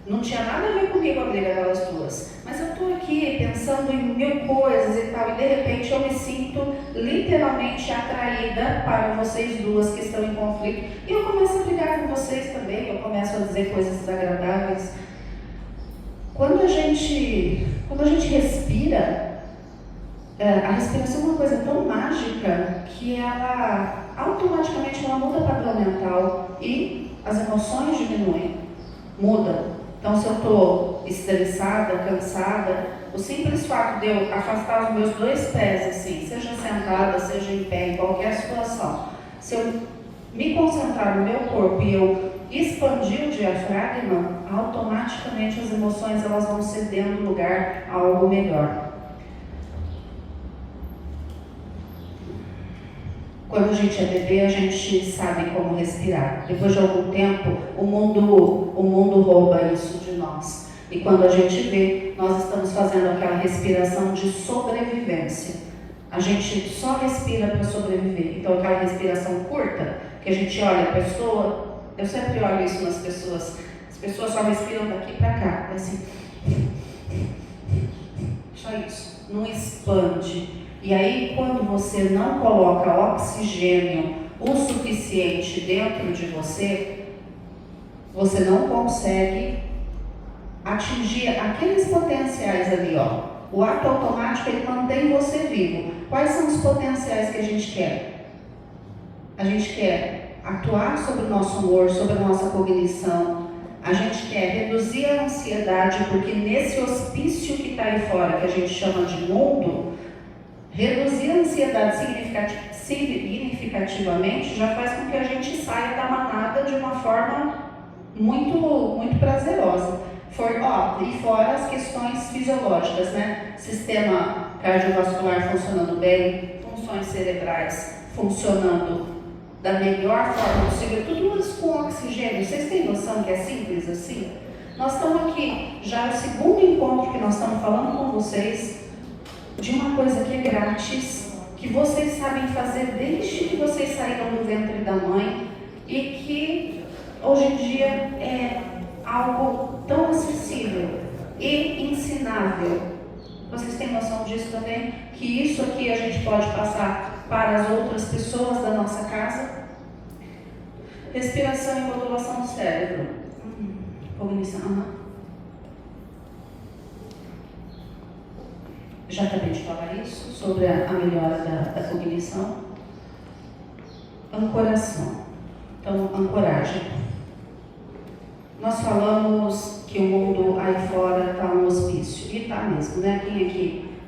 B: Não tinha nada a ver comigo a briga delas 2, mas eu estou aqui pensando em 1000 coisas e tal, e de repente eu me sinto literalmente atraída para vocês 2 que estão em conflito, e eu começo a brigar com vocês também, eu começo a dizer coisas desagradáveis. Quando a gente respira, a respiração é uma coisa tão mágica que ela automaticamente muda o padrão mental e as emoções diminuem, mudam. Então, se eu estou estressada, cansada, o simples fato de eu afastar os meus 2 pés, assim, seja sentada, seja em pé, em qualquer situação, se eu me concentrar no meu corpo e eu expandir o diafragma, automaticamente as emoções elas vão cedendo lugar a algo melhor. Quando a gente é bebê, a gente sabe como respirar. Depois de algum tempo, o mundo rouba isso de nós. E quando a gente vê, nós estamos fazendo aquela respiração de sobrevivência. A gente só respira para sobreviver. Então, aquela respiração curta, que a gente olha a pessoa, eu sempre olho isso nas pessoas. As pessoas só respiram daqui para cá, assim. Só isso. Não expande. E aí, quando você não coloca oxigênio o suficiente dentro de você, você não consegue atingir aqueles potenciais ali, ó. O ato automático, ele mantém você vivo. Quais são os potenciais que a gente quer? A gente quer atuar sobre o nosso humor, sobre a nossa cognição. A gente quer reduzir a ansiedade, porque nesse hospício que está aí fora, que a gente chama de mundo, reduzir a ansiedade significativamente já faz com que a gente saia da manada de uma forma muito, muito prazerosa. E fora as questões fisiológicas, né? Sistema cardiovascular funcionando bem, funções cerebrais funcionando da melhor forma possível, tudo isso com oxigênio. Vocês têm noção que é simples assim? Nós estamos aqui, já é o 2º encontro que nós estamos falando com vocês de uma coisa que é grátis, que vocês sabem fazer desde que vocês saíram do ventre da mãe e que hoje em dia é algo tão acessível e ensinável. Vocês têm noção disso também? Que isso aqui a gente pode passar para as outras pessoas da nossa casa? Respiração e modulação do cérebro. Cognição. Já acabei de falar isso, sobre a melhora da cognição. Ancoração. Então, ancoragem. Nós falamos que o mundo aí fora está um hospício. E está mesmo, né?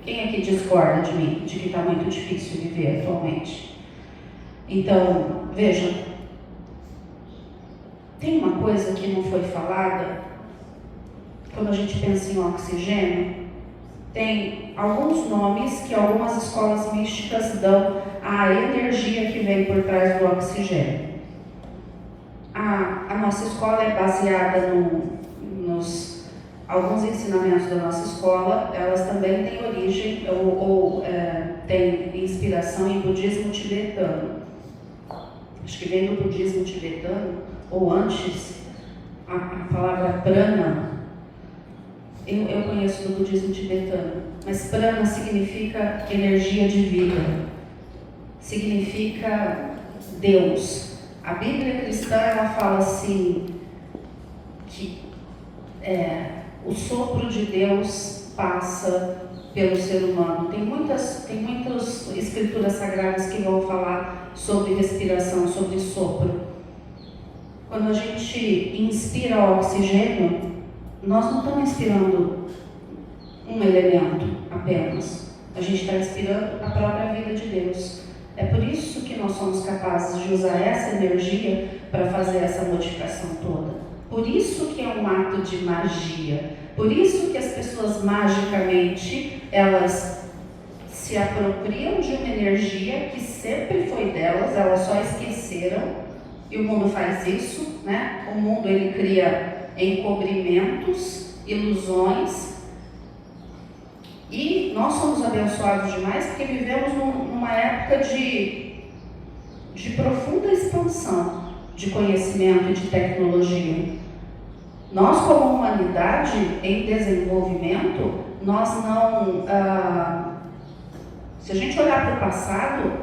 B: Quem aqui discorda de mim, de que está muito difícil viver atualmente? Então, vejam, tem uma coisa que não foi falada, quando a gente pensa em oxigênio. Tem alguns nomes que algumas escolas místicas dão à energia que vem por trás do oxigênio. A nossa escola é baseada nos alguns ensinamentos da nossa escola, elas também têm origem ou têm inspiração em budismo tibetano. Acho que vem do budismo tibetano, ou antes, a palavra prana. Eu conheço do budismo tibetano, mas prana significa energia de vida, significa Deus. A Bíblia cristã ela fala assim, que O sopro de Deus passa pelo ser humano. Tem muitas escrituras sagradas que vão falar sobre respiração, sobre sopro. Quando a gente inspira oxigênio, nós não estamos inspirando um elemento apenas. A gente está inspirando a própria vida de Deus. É por isso que nós somos capazes de usar essa energia para fazer essa modificação toda. Por isso que é um ato de magia. Por isso que as pessoas magicamente, elas se apropriam de uma energia que sempre foi delas, elas só esqueceram. E o mundo faz isso, né? O mundo, ele cria encobrimentos, ilusões. E nós somos abençoados demais porque vivemos numa época de profunda expansão de conhecimento e de tecnologia. Nós, como humanidade em desenvolvimento, nós não... se a gente olhar para o passado,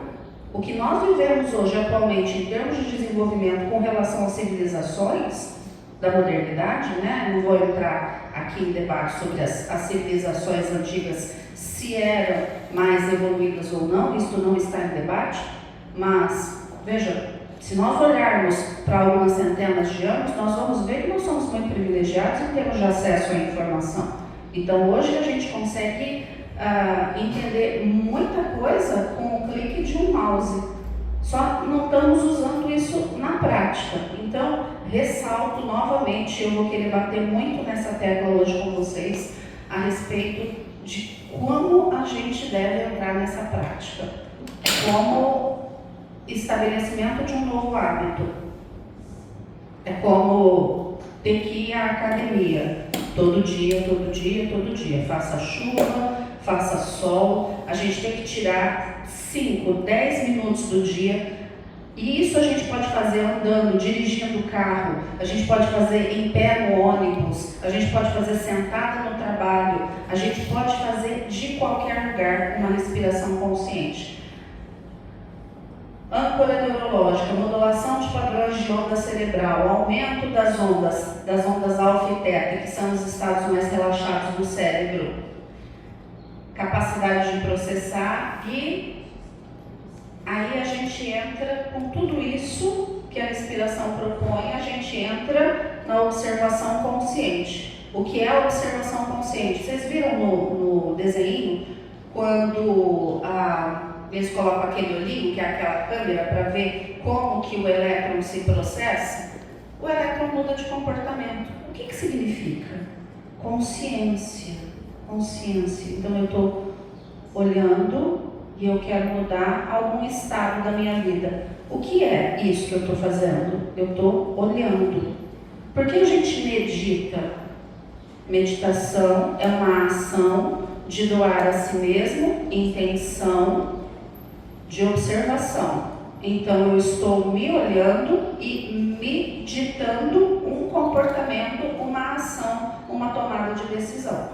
B: o que nós vivemos hoje atualmente em termos de desenvolvimento com relação às civilizações da modernidade, né? Não vou entrar aqui em debate sobre as civilizações antigas, se eram mais evoluídas ou não, isso não está em debate, mas, veja, se nós olharmos para algumas centenas de anos, nós vamos ver que nós somos muito privilegiados em termos de acesso à informação. Então, hoje a gente consegue entender muita coisa com o clique de um mouse. Só não estamos usando isso na prática. Então, ressalto novamente, eu vou querer bater muito nessa tecla hoje com vocês, a respeito de como a gente deve entrar nessa prática. É como estabelecimento de um novo hábito. É como ter que ir à academia. Todo dia, todo dia, todo dia. Faça chuva, faça sol. A gente tem que tirar 5, 10 minutos do dia. E isso a gente pode fazer andando, dirigindo o carro. A gente pode fazer em pé no ônibus. A gente pode fazer sentada no trabalho. A gente pode fazer de qualquer lugar uma respiração consciente. Âncora neurológica, modulação de padrões de onda cerebral, aumento das ondas alfa e teta, que são os estados mais relaxados do cérebro, capacidade de processar, e aí a gente entra com tudo isso que a respiração propõe, a gente entra na observação consciente. O que é a observação consciente? Vocês viram no desenho, quando eles colocam aquele olhinho, que é aquela câmera, para ver como que o elétron se processa? O elétron muda de comportamento. O que significa? Consciência. Consciência. Então eu estou olhando e eu quero mudar algum estado da minha vida. O que é isso que eu estou fazendo? Eu estou olhando. Por que a gente medita? Meditação é uma ação de doar a si mesmo, intenção de observação. Então eu estou me olhando e me ditando um comportamento, uma ação, uma tomada de decisão.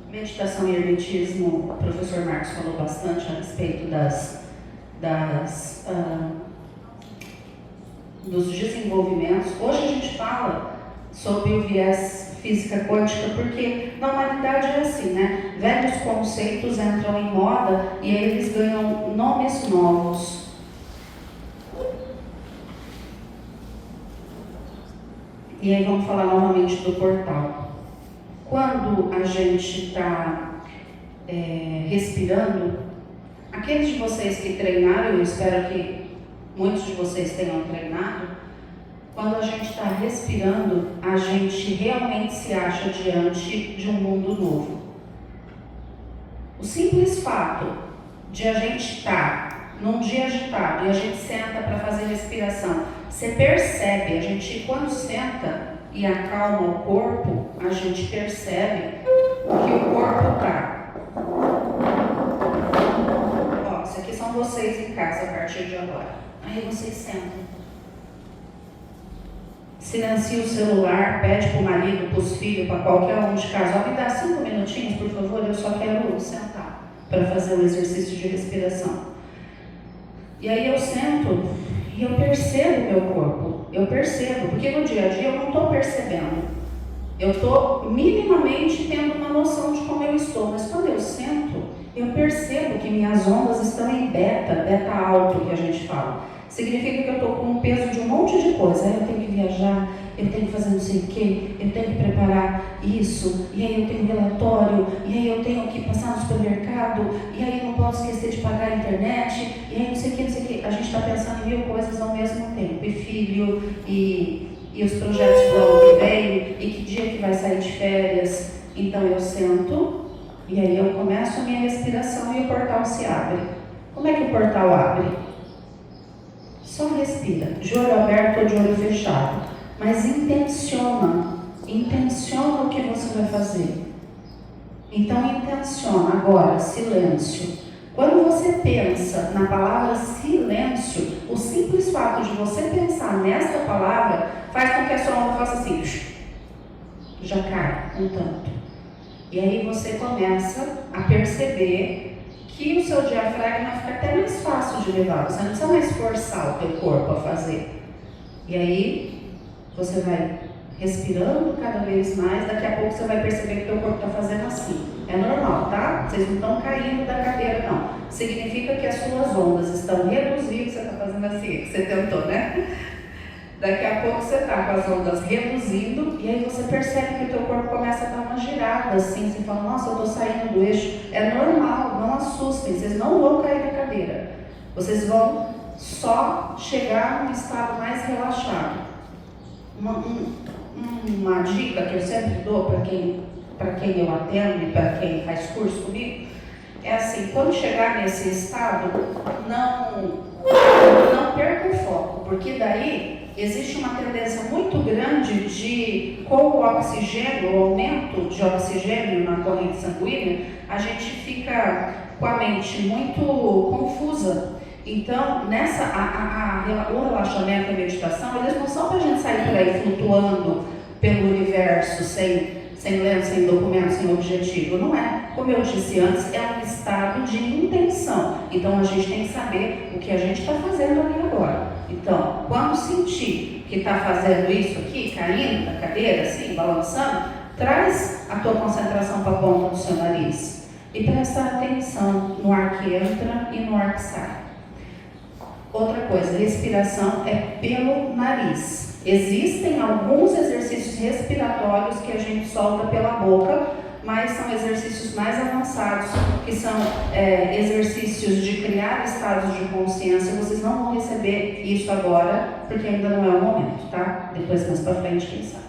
B: Meditação e hermetismo, o professor Marcos falou bastante a respeito dos desenvolvimentos. Hoje a gente fala sobre o viés física quântica, porque na humanidade é assim, né? Velhos conceitos entram em moda e aí eles ganham nomes novos. E aí vamos falar novamente do portal. Quando a gente está respirando, aqueles de vocês que treinaram, eu espero que muitos de vocês tenham treinado, quando a gente está respirando, a gente realmente se acha diante de um mundo novo. O simples fato de a gente estar num dia agitado e a gente senta para fazer respiração, você percebe, a gente quando senta e acalma o corpo, a gente percebe que o corpo está. Ó, isso aqui são vocês em casa a partir de agora. Aí vocês sentam. Silencia o celular, pede para o marido, para os filhos, para qualquer um de casa. Ó, me dá 5 minutinhos, por favor, eu só quero sentar para fazer o exercício de respiração. E aí eu sento E eu percebo o meu corpo, eu percebo, porque no dia a dia eu não estou percebendo. Eu estou minimamente tendo uma noção de como eu estou, mas quando eu sento, eu percebo que minhas ondas estão em beta alto que a gente fala. Significa que eu estou com o peso de um monte de coisa. Aí eu tenho que viajar, eu tenho que fazer não sei o quê, eu tenho que preparar isso, e aí eu tenho relatório, e aí eu tenho que passar no supermercado, e aí não posso esquecer de pagar a internet, e aí não sei o que, não sei o que. A gente está pensando em 1000 coisas ao mesmo tempo, e filho, e os projetos do ano que vem, e que dia que vai sair de férias. Então eu sento, e aí eu começo a minha respiração e o portal se abre. Como é que o portal abre? Só respira, de olho aberto ou de olho fechado, mas intenciona o que você vai fazer. Então intenciona. Agora, silêncio. Quando você pensa na palavra silêncio, o simples fato de você pensar nesta palavra faz com que a sua onda faça assim, já cai um tanto. E aí você começa a perceber que o seu diafragma fica até mais fácil de levar. Você não precisa mais forçar o teu corpo a fazer. E aí você vai respirando cada vez mais. Daqui a pouco você vai perceber que o teu corpo está fazendo assim. É normal, tá? Vocês não estão caindo da cadeira, não. Significa que as suas ondas estão reduzindo. Você está fazendo assim, que você tentou, né? Daqui a pouco você está com as ondas reduzindo e aí você percebe que o teu corpo começa a dar uma girada assim. Você fala, nossa, eu estou saindo do eixo. É normal, não assustem, vocês não vão cair da cadeira. Vocês vão só chegar num estado mais relaxado. Uma dica que eu sempre dou para quem eu atendo e para quem faz curso comigo é assim, quando chegar nesse estado, não perca o foco, porque daí existe uma tendência muito grande de, com o oxigênio, o aumento de oxigênio na corrente sanguínea, a gente fica com a mente muito confusa. Então, o relaxamento e a meditação, eles não são para a gente sair por aí flutuando pelo universo, sem lendo, sem documento, sem objetivo. Não é. Como eu disse antes, é um estado de intenção. Então, a gente tem que saber o que a gente está fazendo ali agora. Então, quando sentir que está fazendo isso aqui, caindo da cadeira, assim, balançando, traz a tua concentração para a ponta do seu nariz. E presta atenção no ar que entra e no ar que sai. Outra coisa, respiração é pelo nariz. Existem alguns exercícios respiratórios que a gente solta pela boca, mas são exercícios mais avançados, que são exercícios de criar estados de consciência. Vocês não vão receber isso agora, porque ainda não é o momento, tá? Depois, mais pra frente, quem sabe.